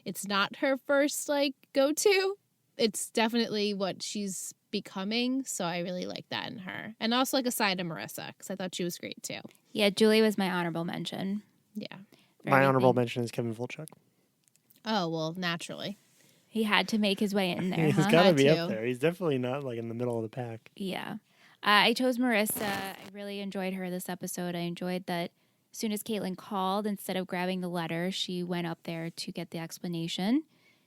it's not her first go-to. It's definitely what she's becoming, so I really like that in her. And also a side of Marissa, because I thought she was great too. Yeah, Julie was my honorable mention. Yeah. My honorable mention is Kevin Volchuk. Oh, well, naturally. He had to make his way in there, He's huh? got to Had be to. up there. He's definitely not in the middle of the pack. Yeah. I chose Marissa. I really enjoyed her this episode. I enjoyed that as soon as Caitlin called, instead of grabbing the letter, she went up there to get the explanation.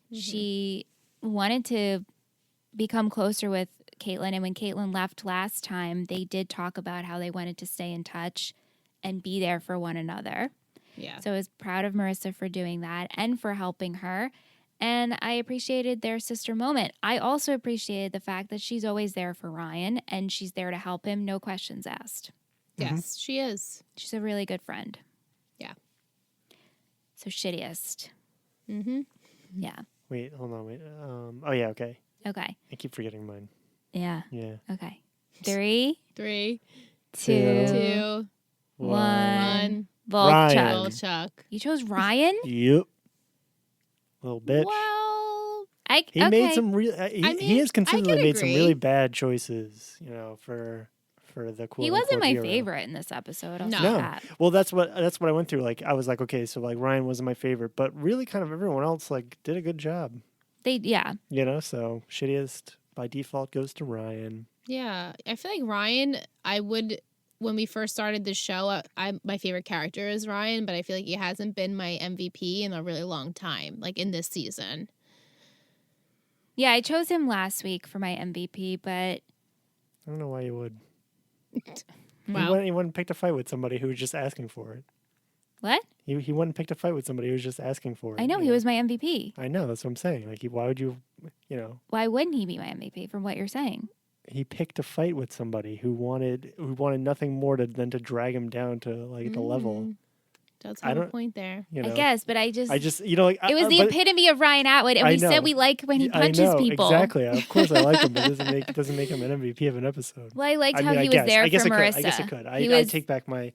Mm-hmm. She wanted to become closer with Caitlin, and when Caitlin left last time, they did talk about how they wanted to stay in touch and be there for one another. Yeah. So I was proud of Marissa for doing that and for helping her. And I appreciated their sister moment. I also appreciated the fact that she's always there for Ryan and she's there to help him, no questions asked. Yes, she is. She's a really good friend. Yeah. So shittiest. Mm-hmm. Yeah. Wait, hold on. Wait. Oh, yeah, okay. Okay. I keep forgetting mine. Yeah. Yeah. Okay. 3, 3, 2, 2, 1. Volchuk. Ryan. Volchuk. You chose Ryan? Yep. Little bitch. Well, He made some real. He has consistently made some agree. really bad choices, for the quote. He wasn't my hero. favorite in this episode. I'll say No. that. Well, that's what I went through. I was like, okay, so Ryan wasn't my favorite, but really, kind of everyone else did a good job. Yeah. So shittiest by default goes to Ryan. yeah. I feel like Ryan, when we first started the show, my favorite character is Ryan, but I feel like he hasn't been my MVP in a really long time, in this season. Yeah, I chose him last week for my MVP, but I don't know why you would. Wow. He went and picked a fight with somebody who was just asking for it. What? He went and picked a fight with somebody who was just asking for it. I know he was my MVP. I know, that's what I'm saying. Like, why would you, Why wouldn't he be my MVP from what you're saying? he picked a fight with somebody who wanted nothing more than to drag him down to like the level. Does have a point there. You know, I guess, but I just like it was the epitome of Ryan Atwood, and we said we like when he punches people. Exactly. Of course, I like him, but it doesn't make him an MVP of an episode. Well, I liked how he was there for Marissa. I guess it could. I take back my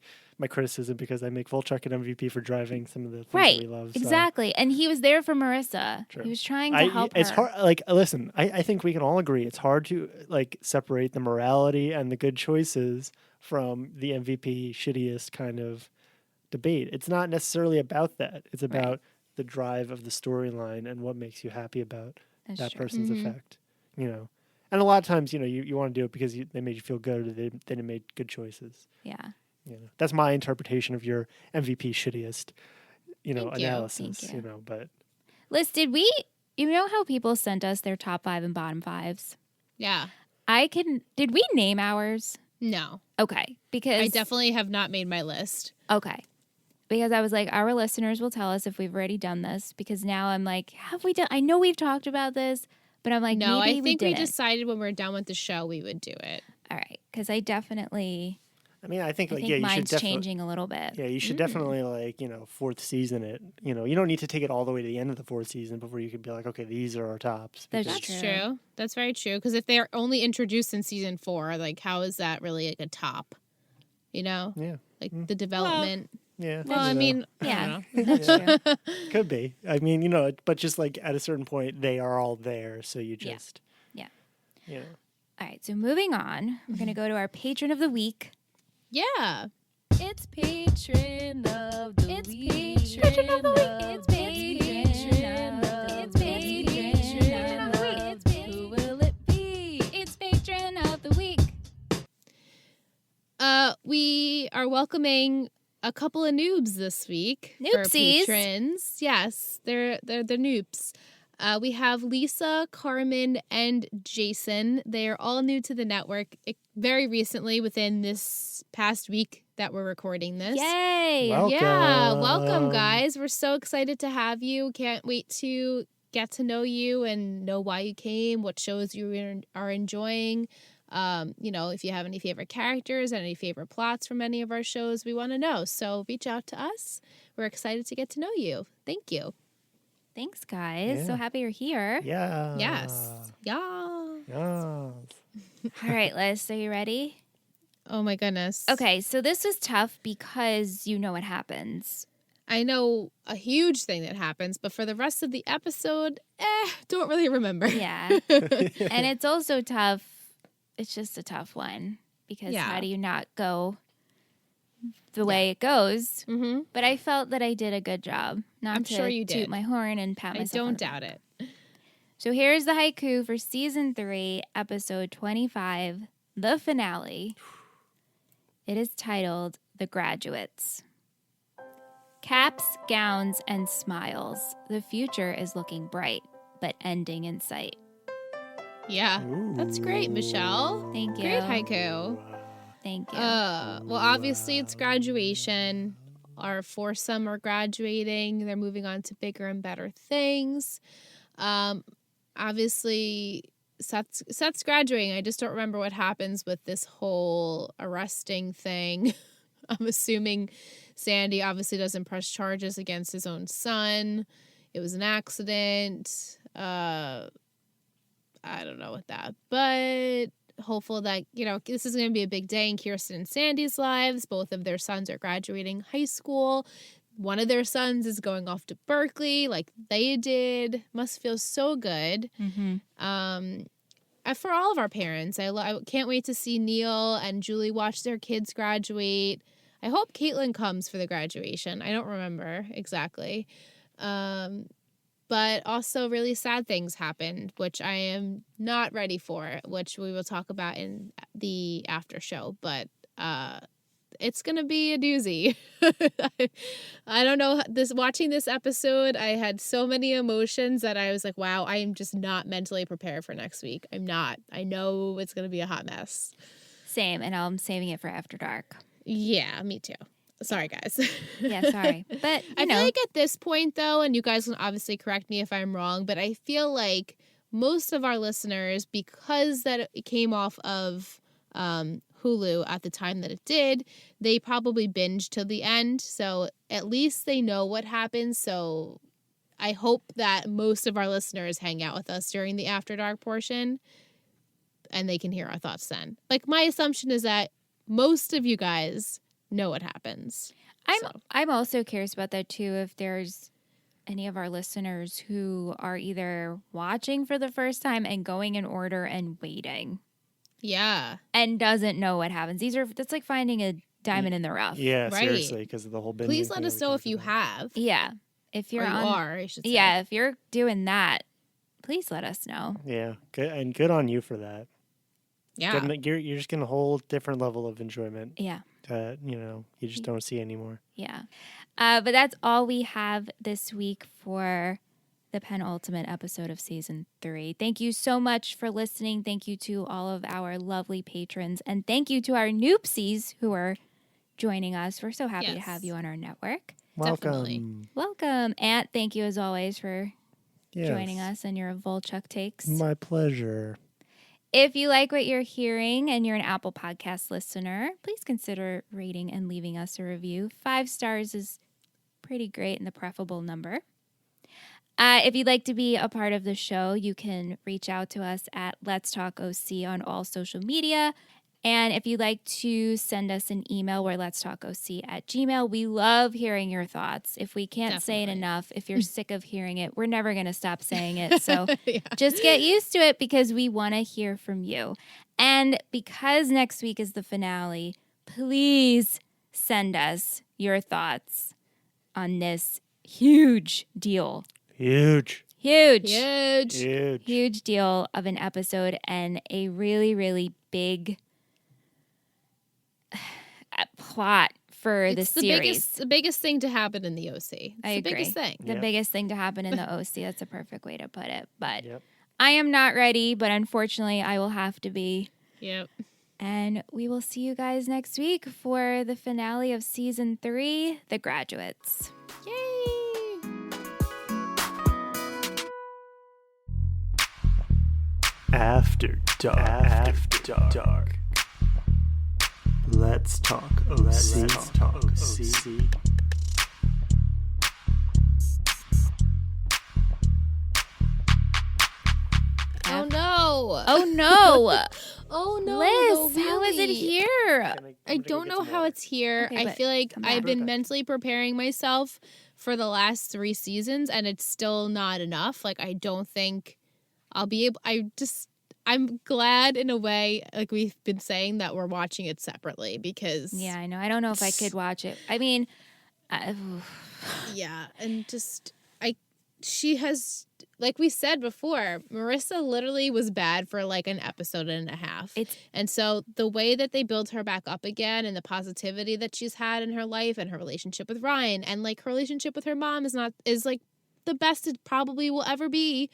criticism because I make Volchuk an MVP for driving some of the things that we love. So. Exactly, and he was there for Marissa. True. He was trying to help her. It's hard. Like, listen, I think we can all agree it's hard to like separate the morality and the good choices from the MVP shittiest kind of debate. It's not necessarily about that. It's about the drive of the storyline and what makes you happy about that person's effect. And a lot of times, you want to do it because they made you feel good, or they made good choices. Yeah. That's my interpretation of your MVP shittiest, analysis. Thank you. But Liz, did we? You know how people sent us their top 5 and bottom 5s? Yeah. Did we name ours? No. Okay, because I definitely have not made my list. Okay. Because I was like, our listeners will tell us if we've already done this. Because now I'm like, have we done? I know we've talked about this, but I'm like, no, maybe I think we didn't. decided when we're done with the show we would do it. All right, because I definitely. I think you mine's should changing a little bit. Yeah, you should definitely fourth season it. You don't need to take it all the way to the end of the fourth season before you could be like, okay, these are our tops. That's true. That's very true. Because if they're only introduced in season 4, like how is that really like a top? Yeah. Like the development. Yeah. Well, I mean, yeah, I don't know. that's true. Could be. I mean, but just like at a certain point, they are all there. So you just. Yeah. Yeah. All right, so moving on, we're going to go to our patron of the week. Yeah. It's patron of the week. Patron of the week. It's patron of the week. It's patron of the week. Who will it be? It's patron of the week. We are welcoming a couple of noobs this week. For Noopsies. patrons. Yes, they're the noobs. We have Lisa, Carmen, and Jason. They are all new to the network very recently within this past week that we're recording this. Yay! Welcome. Yeah, welcome, guys. We're so excited to have you. Can't wait to get to know you and know why you came, what shows you are enjoying. If you have any favorite characters and any favorite plots from any of our shows, we want to know. So reach out to us. We're excited to get to know you. Thank you. Thanks, guys. Yeah. So happy you're here. Yeah. Yes. Yeah. Yes. All right, Liz, are you ready? Oh my goodness. Okay, so this was tough because you know what happens. I know a huge thing that happens, but for the rest of the episode, don't really remember. Yeah. And it's also tough. It's just a tough one because how do you not go the way it goes? Mm-hmm. But I felt that I did a good job. I'm sure you toot did. my horn and pat I myself. don't on the doubt it. So here's the haiku for season 3, episode 25, the finale. It is titled The Graduates. Caps, gowns, and smiles. The future is looking bright, but ending in sight. Yeah. That's great, Michelle. Thank you. Great haiku. Thank you. Well, obviously it's graduation. Our foursome are graduating. They're moving on to bigger and better things. Obviously, Seth's graduating. I just don't remember what happens with this whole arresting thing. I'm assuming Sandy obviously doesn't press charges against his own son. It was an accident. I don't know with that, but hopeful that, this is going to be a big day in Kirsten and Sandy's lives. Both of their sons are graduating high school. One of their sons is going off to Berkeley like they did. Must feel so good. Mm-hmm. For all of our parents, I can't wait to see Neil and Julie watch their kids graduate. I hope Caitlin comes for the graduation. I don't remember exactly. But also really sad things happened, which I am not ready for, which we will talk about in the after show. But it's going to be a doozy. I don't know. Watching this episode, I had so many emotions that I was like, wow, I am just not mentally prepared for next week. I'm not. I know it's going to be a hot mess. Same, and I'm saving it for After Dark. Yeah, me too. Sorry, guys. Yeah, sorry. But, I feel like at this point, though, and you guys can obviously correct me if I'm wrong, but I feel like most of our listeners, because that it came off of Hulu at the time that it did, they probably binged till the end. So at least they know what happens. So I hope that most of our listeners hang out with us during the After Dark portion and they can hear our thoughts then. Like, my assumption is that most of you guys know what happens. I'm also curious about that too, if there's any of our listeners who are either watching for the first time and going in order and waiting. Yeah. And doesn't know what happens. That's like finding a diamond in the rough. Yeah, Right. seriously, because of the whole binging Please let thing us we know if talked you about. have. Yeah. If you're Or you on, are, I should say. yeah, if you're doing that, please let us know. Yeah, good, and good on you for that. Yeah. You're just getting a whole different level of enjoyment Yeah. that, you just don't see anymore. Yeah. But that's all we have this week for the penultimate episode of season 3. Thank you so much for listening. Thank you to all of our lovely patrons. And thank you to our noopsies who are joining us. We're so happy to Yes. have you on our network. Definitely. Welcome. Welcome. Ant, thank you as always for Yes. joining us and your Volchuk takes. My pleasure. If you like what you're hearing and you're an Apple Podcast listener, please consider rating and leaving us a review. 5 stars is pretty great and the preferable number. If you'd like to be a part of the show, you can reach out to us at Let's Talk OC on all social media. And if you'd like to send us an email, we're letstalkoc@gmail.com. We love hearing your thoughts. If we can't say it Definitely. enough, if you're sick of hearing it, we're never going to stop saying it. So Yeah. just get used to it because we want to hear from you. And because next week is the finale, please send us your thoughts on this huge deal. Huge. Huge. Huge. Huge deal of an episode and a really, really big plot for It's the series. the biggest thing to happen in the OC. It's I the agree. biggest thing. The Yep. biggest thing to happen in the OC. That's a perfect way to put it. But Yep. I am not ready, but unfortunately I will have to be. Yep. And we will see you guys next week for the finale of season 3, The Graduates. Yay. After dark. After dark. Let's talk OC. Let's talk OC. Oh no. Oh no! Oh no. Liz, no, how is it really. here? I don't know how it's here. Okay, I but feel like come I've back. been mentally preparing myself for the last 3 seasons and it's still not enough. Like, I don't think I'll be able. I'm glad in a way, like we've been saying, that we're watching it separately because Yeah, I know. I don't know if I could watch it. I mean, yeah, and just she has, like we said before, Marissa literally was bad for like an episode and a half. And so the way that they build her back up again and the positivity that she's had in her life and her relationship with Ryan and like her relationship with her mom is like the best it probably will ever be.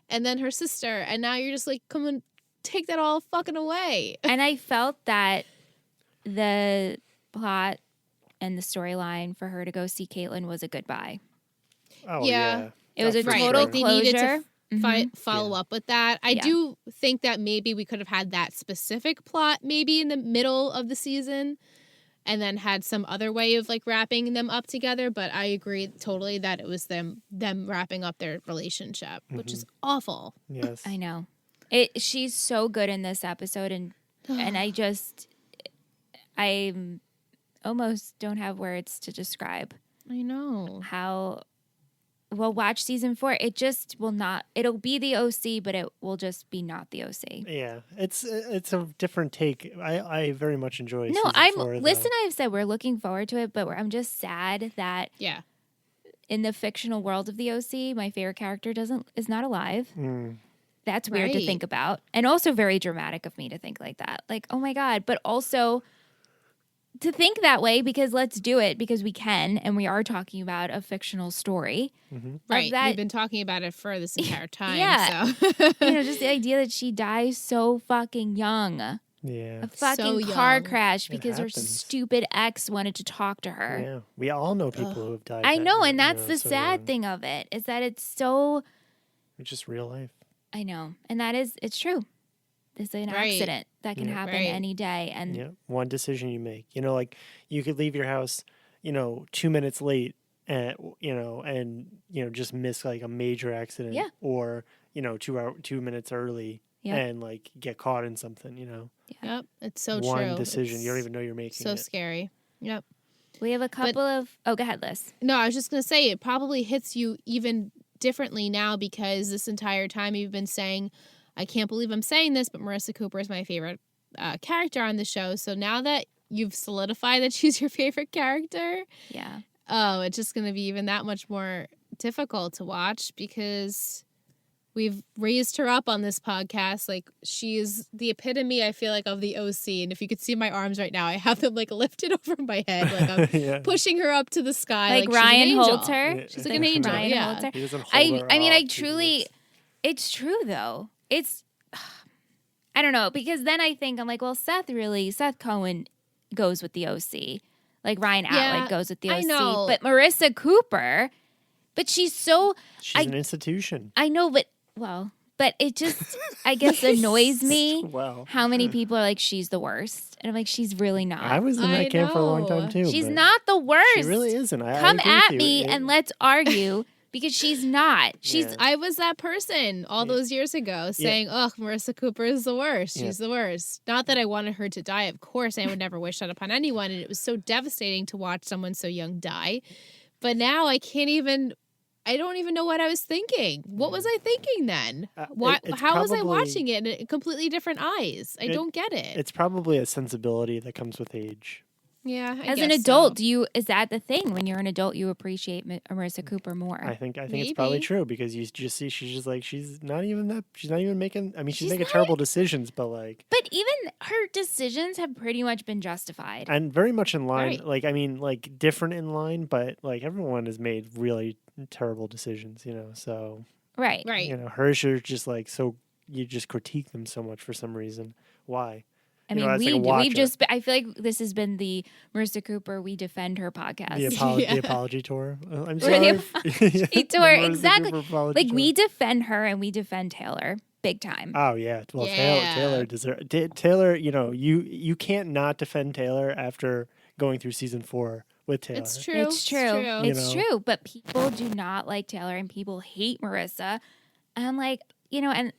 And then her sister, and now you're just like, come and take that all fucking away. and I felt that the plot and the storyline for her to go see Caitlin was a goodbye. Oh, Yeah. yeah. It was a for Right, total like they needed to closure. Mhm. follow up with that. I Yeah. do think that maybe we could have had that specific plot maybe in the middle of the season and then had some other way of like wrapping them up together. But I agree totally that it was them wrapping up their relationship, which is awful. Yes. I know. She's so good in this episode, and I almost don't have words to describe I know. how. Well, watch season 4. It just will not. It'll be the OC, but it will just be not the OC. Yeah, it's a different take. I very much enjoy. No, season 4, though. listen. I've said we're looking forward to it, but I'm just sad that Yeah. in the fictional world of the OC, my favorite character is not alive. That's weird to Right. think about, and also very dramatic of me to think like that. Like, oh my god! But also to think that way because let's do it because we can, and we are talking about a fictional story. Right. that- We've been talking about it for this entire time. Yeah. So. Just the idea that she dies so fucking young. Yeah. A fucking So car young. crash because her happens. stupid ex wanted to talk to her. Yeah. We all know people who have died. I that know, young, and that's the so sad young. thing of it, is that it's so... It's just real life. I know. And it's true. It's an Right. accident that can Yeah. happen Right. any day. And Yeah. One decision you make. Like you could leave your house, 2 minutes late and, just miss like a major accident. Yeah. Or, 2 minutes early Yeah. and like get caught in something, Yep, it's so One true. decision. You don't It's even know you're making so it. scary. Yep. we have a couple of... Oh, go ahead, Liz. No, I was just going to say it probably hits you even differently now because this entire time you've been saying, I can't believe I'm saying this, but Marissa Cooper is my favorite character on the show. So now that you've solidified that she's your favorite character, Yeah. it's just going to be even that much more difficult to watch because we've raised her up on this podcast. Like, she is the epitome, I feel like, of the OC. And if you could see my arms right now, I have them like lifted over my head. Like I'm Yeah. pushing her up to the sky. Like she's an Ryan angel. holds her. Yeah. She's like an angel. Ryan yeah. holds her. He doesn't hold her I mean, up. I He truly... looks- It's true, though. It's... I don't know, because then I think, I'm like, well, Seth Cohen goes with the OC. Like, Ryan Yeah, Atwood goes with the OC. I know. But Marissa Cooper... But she's so... She's an institution. I know, but it just, I guess, annoys me Wow. how many people are like, she's the worst. And I'm like, she's really not. I was in I that camp for a long time know. too. She's but not the worst. She really isn't. I Come agree with at you. me and let's argue because she's not. She's Yeah. I was that person all those years ago saying, ugh, Marissa Cooper is the worst. She's the worst. Not that I wanted her to die. Of course, I would never wish that upon anyone. And it was so devastating to watch someone so young die. But now I don't even know what I was thinking. What was I thinking then? How was I watching it in completely different eyes? I don't get it. It's probably a sensibility that comes with age. Yeah, as an adult, is that the thing? When you're an adult, you appreciate Marissa Cooper more. I think it's probably Maybe. true because you just see she's just like she's not even making. I mean, she's making not- terrible decisions, but like But even her decisions have pretty much been justified. and very much in line. Right. Like I mean, like different in line, but like everyone has made really terrible decisions. So Right. Right. hers are just like so. You just critique them so much for some reason. Why? I You mean, know, as like a we've watcher. just, I feel like this has been the Marissa Cooper We Defend Her podcast. The apology tour. I'm Or sorry. the The tour, Marissa exactly. Cooper apology Like, tour. we defend her and we defend Taylor big time. Oh yeah, well Yeah. Taylor deserves Taylor. You can't not defend Taylor after going through season 4 with Taylor. It's true. It's true. It's You know? true. But people do not like Taylor and people hate Marissa. And I'm like, and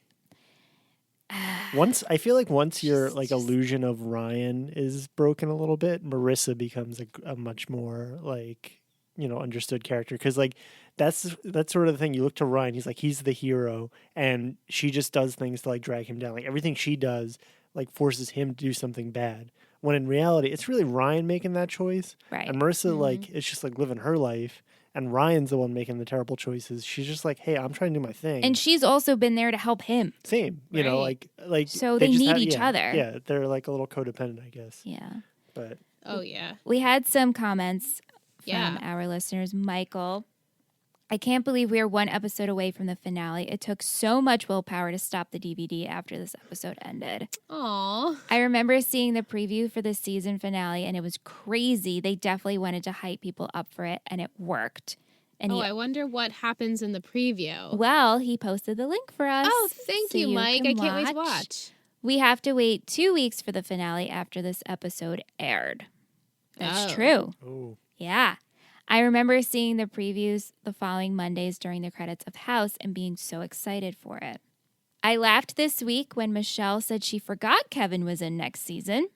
Once I feel like once your like illusion of Ryan is broken a little bit, Marissa becomes a much more like understood character because like that's sort of the thing. You look to Ryan, he's the hero, and she just does things to like drag him down. Like everything she does like forces him to do something bad. When in reality, it's really Ryan making that choice, right. and Marissa like it's just like living her life. And Ryan's the one making the terrible choices. She's just like, hey, I'm trying to do my thing. And she's also been there to help him. Same, know, Right. like So they just need each other. Yeah, they're like a little codependent, I guess. Yeah. But Oh, yeah. We had some comments from Yeah. our listeners. Michael, I can't believe we are one episode away from the finale. It took so much willpower to stop the DVD after this episode ended. Aw. I remember seeing the preview for the season finale, and it was crazy. They definitely wanted to hype people up for it, and it worked. And I wonder what happens in the preview. well, he posted the link for us. Oh, thank so you, Mike. I can can't wait to watch. We have to wait 2 weeks for the finale after this episode aired. That's Oh. true. oh, Yeah. I remember seeing the previews the following Mondays during the credits of House and being so excited for it. I laughed this week when Michelle said she forgot Kevin was in next season.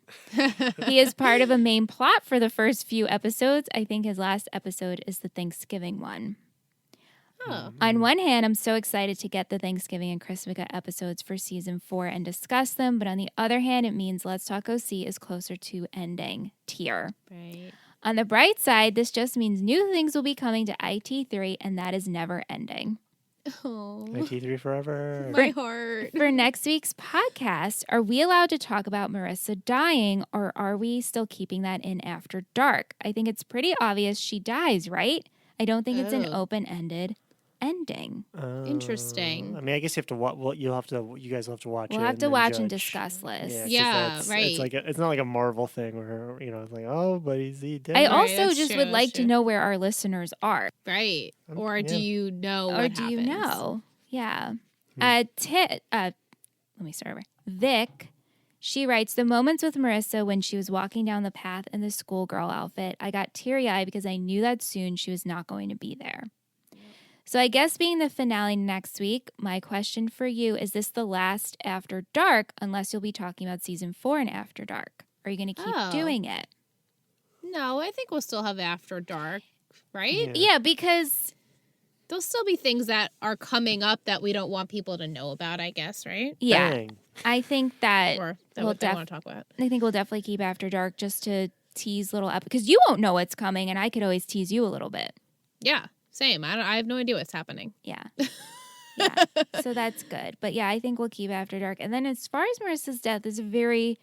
He is part of a main plot for the first few episodes. I think his last episode is the Thanksgiving one. Oh. On one hand, I'm so excited to get the Thanksgiving and Christmas episodes for season 4 and discuss them. But on the other hand, it means Let's Talk OC is closer to ending tier. Right. On the bright side, this just means new things will be coming to IT3, and that is never ending. Oh. IT3 forever. My heart. For next week's podcast, are we allowed to talk about Marissa dying, or are we still keeping that in after dark? I think it's pretty obvious she dies, right? I don't think it's an Oh. open-ended ending. Interesting. I mean, I guess you have to watch. Well, you guys will have to watch it. We'll have to then watch and judge. discuss, Liz. 'Cause Yeah, right. It's like it's not like a Marvel thing where it's like, oh, but he dead. I Right, also that's just true, would that's like to true. know where our listeners are. Right. Or yeah. do you know Or what do you happens? know? Yeah. Let me start over. Vic, she writes, the moments with Marissa when she was walking down the path in the schoolgirl outfit, I got teary-eyed because I knew that soon she was not going to be there. So I guess being the finale next week, my question for you, is this the last After Dark unless you'll be talking about season 4 and After Dark? Are you going to keep doing it? No, I think we'll still have After Dark, right? Yeah, because There'll still be things that are coming up that we don't want people to know about, I guess, right? yeah, Dang. I think that Or that we'll what they want to talk about. I think we'll definitely keep After Dark just to tease little because you won't know what's coming, and I could always tease you a little bit. Yeah, same. I have no idea what's happening. Yeah. Yeah. So that's good. But yeah, I think we'll keep After Dark. And then as far as Marissa's death is very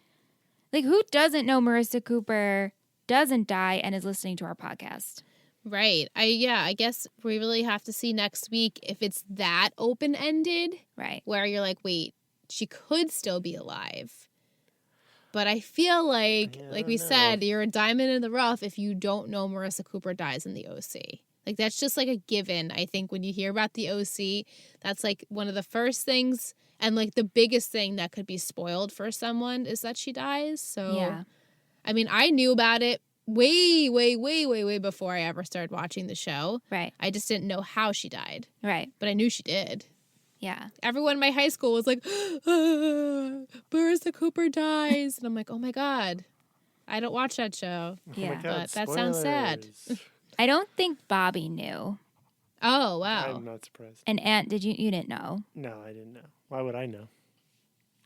who doesn't know Marissa Cooper doesn't die and is listening to our podcast? Right. I guess we really have to see next week if it's that open-ended. Right. Where you're like, wait, she could still be alive. But I feel like we said, you're a diamond in the rough if you don't know Marissa Cooper dies in the OC. Like, that's just like a given. I think when you hear about the OC, that's like one of the first things and like the biggest thing that could be spoiled for someone is that she dies. So, Yeah. I mean, I knew about it way before I ever started watching the show. Right. I just didn't know how she died. Right. But I knew she did. Yeah. Everyone in my high school was like, Marissa Cooper dies. And I'm like, oh my God, I don't watch that show. Yeah. Oh my God, But that sounds sad. spoilers. I don't think Bobby knew. Oh, wow. I'm not surprised. And Aunt, you didn't know? No, I didn't know. Why would I know?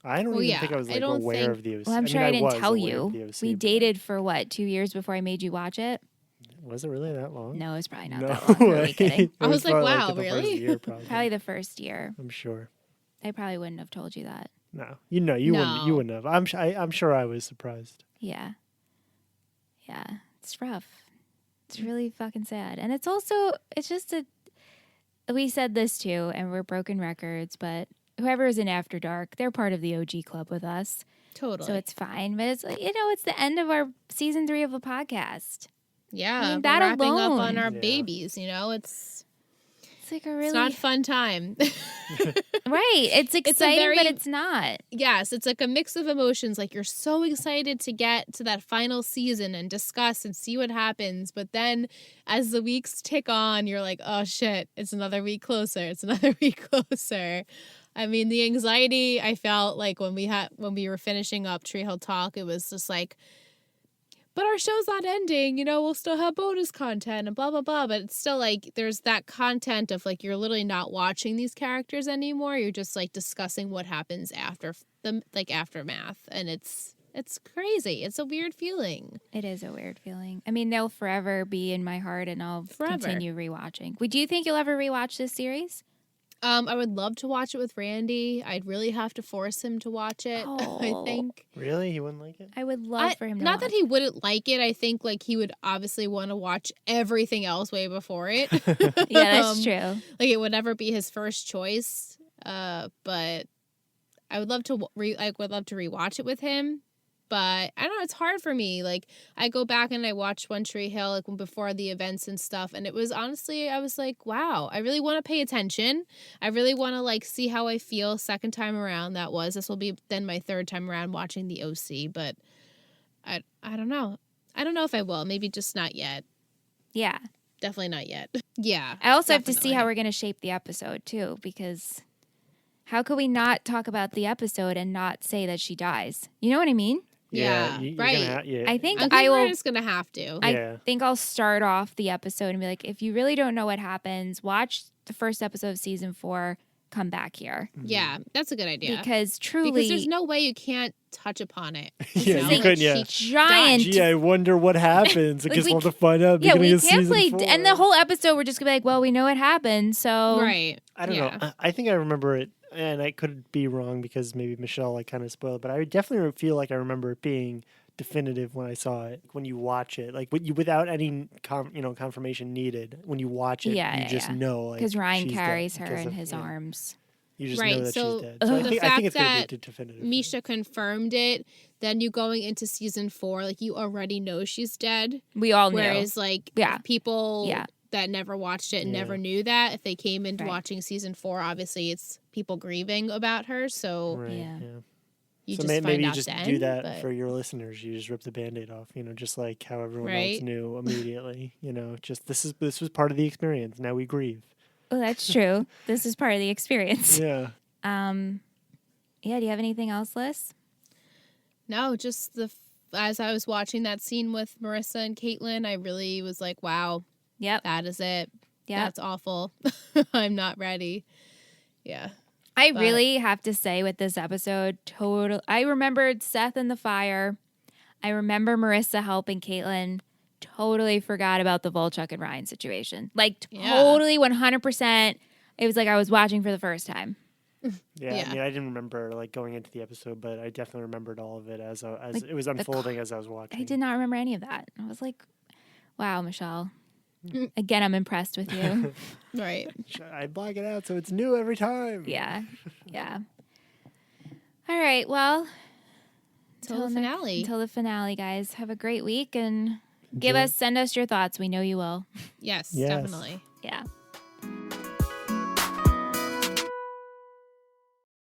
I don't Well, even yeah, think I was I like don't aware think- of the OC. Well, I'm I sure mean, I didn't was tell aware you. of the OC, We but- dated for what, 2 years before I made you watch it? Was it really that long? No, it's probably not No that long. I'm way. really kidding. I was like, probably wow, the first really? year, probably. Probably the first year. I'm sure. I probably wouldn't have told you that. No, you wouldn't. You wouldn't have. I'm sure I was surprised. Yeah. Yeah. It's rough. It's really fucking sad. And it's just we said this too, and we're broken records, but whoever is in After Dark, they're part of the OG club with us. Totally. So it's fine. But it's like, it's the end of our season 3 of a podcast. yeah. I mean, we're that wrapping up alone. on our Yeah. babies, it's It's like a really not a fun time. right. It's exciting, very- but it's not. Yes, it's like a mix of emotions. Like you're so excited to get to that final season and discuss and see what happens. But then as the weeks tick on, you're like, oh shit, it's another week closer. It's another week closer. I mean, the anxiety I felt like when we were finishing up Tree Hill Talk, it was just like, but our show's not ending, we'll still have bonus content and blah, blah, blah. But it's still like there's that content of like you're literally not watching these characters anymore. You're just like discussing what happens after the aftermath. And it's crazy. It's a weird feeling. It is a weird feeling. I mean, they'll forever be in my heart, and I'll Forever. continue rewatching. Do you think you'll ever rewatch this series? I would love to watch it with Randy. I'd really have to force him to watch it, I Oh. think. Really, he wouldn't like it? I would love for him to Not watch. that he wouldn't like it. I think like he would obviously want to watch everything else way before it. Yeah, that's true. Like it would never be his first choice. But I would love to rewatch it with him. But I don't know, it's hard for me. Like I go back and I watch One Tree Hill like before the events and stuff, and it was honestly I was like, wow, I really want to pay attention. I really want to like see how I feel second time around. This will be then my third time around watching the OC, but I don't know. I don't know if I will. Maybe just not yet. Yeah. Definitely not yet. Yeah. I also have to see how definitely. we're going to shape the episode, too, because how could we not talk about the episode and not say that she dies? You know what I mean? Yeah, you're right. Gonna yeah. I think I think I we're will. just gonna have to. Yeah. I think I'll start off the episode and be like, if you really don't know what happens, watch the first episode of season 4, come back here. Yeah, that's a good idea. Because truly, Because there's no way you can't touch upon it. Yeah, know? you couldn't, yeah. giant. Gee, I wonder what happens. I Like, guess we we'll have to find out. at the Yeah, beginning we of can't season play. 4. And the whole episode, we're just going to be like, well, we know what happened. So. Right. I don't Yeah. know. I think I remember it, and I could be wrong because maybe Michelle like kind of spoiled, but I definitely feel like I remember it being definitive when I saw it. When you watch it, like without any confirmation needed, when you watch it, you just know. Because Ryan she's carries dead her because in of- his arms. You just Right, know that so she's dead. the So I think fact it's going that to be definitive. Misha confirmed it, then you going into season 4, like you already know she's dead. We all knew. Whereas like Yeah. if people Yeah. that never watched it and Yeah. never knew that, if they came into Right. watching season 4, obviously it's people grieving about her. So Right. Yeah. Yeah. you So just find maybe you out just then. do that but- for your listeners. You just rip the Band-Aid off, just like how everyone else Right. knew immediately. Just this was part of the experience. Now we grieve. Oh, that's true. This is part of the experience. Yeah. Yeah, do you have anything else, Liz? No, just as I was watching that scene with Marissa and Caitlin, I really was like, wow, Yep. that is it. Yep. That's awful. I'm not ready. Yeah. I But- really have to say with this episode, I remembered Seth in the fire. I remember Marissa helping Caitlin. Totally forgot about the Volchuk and Ryan situation. Like Yeah. totally 100%. It was like I was watching for the first time. Yeah. Yeah. I mean, I didn't remember like going into the episode, but I definitely remembered all of it as Like, it was unfolding as I was watching. I did not remember any of that. I was like, wow, Michelle. Again, I'm impressed with you. Right. I block it out so it's new every time. Yeah. Yeah. All right. Well, Till the finale. Until the finale, guys. Have a great week and Enjoy. send us your thoughts. We know you will. Yes, Yes. definitely. Yeah.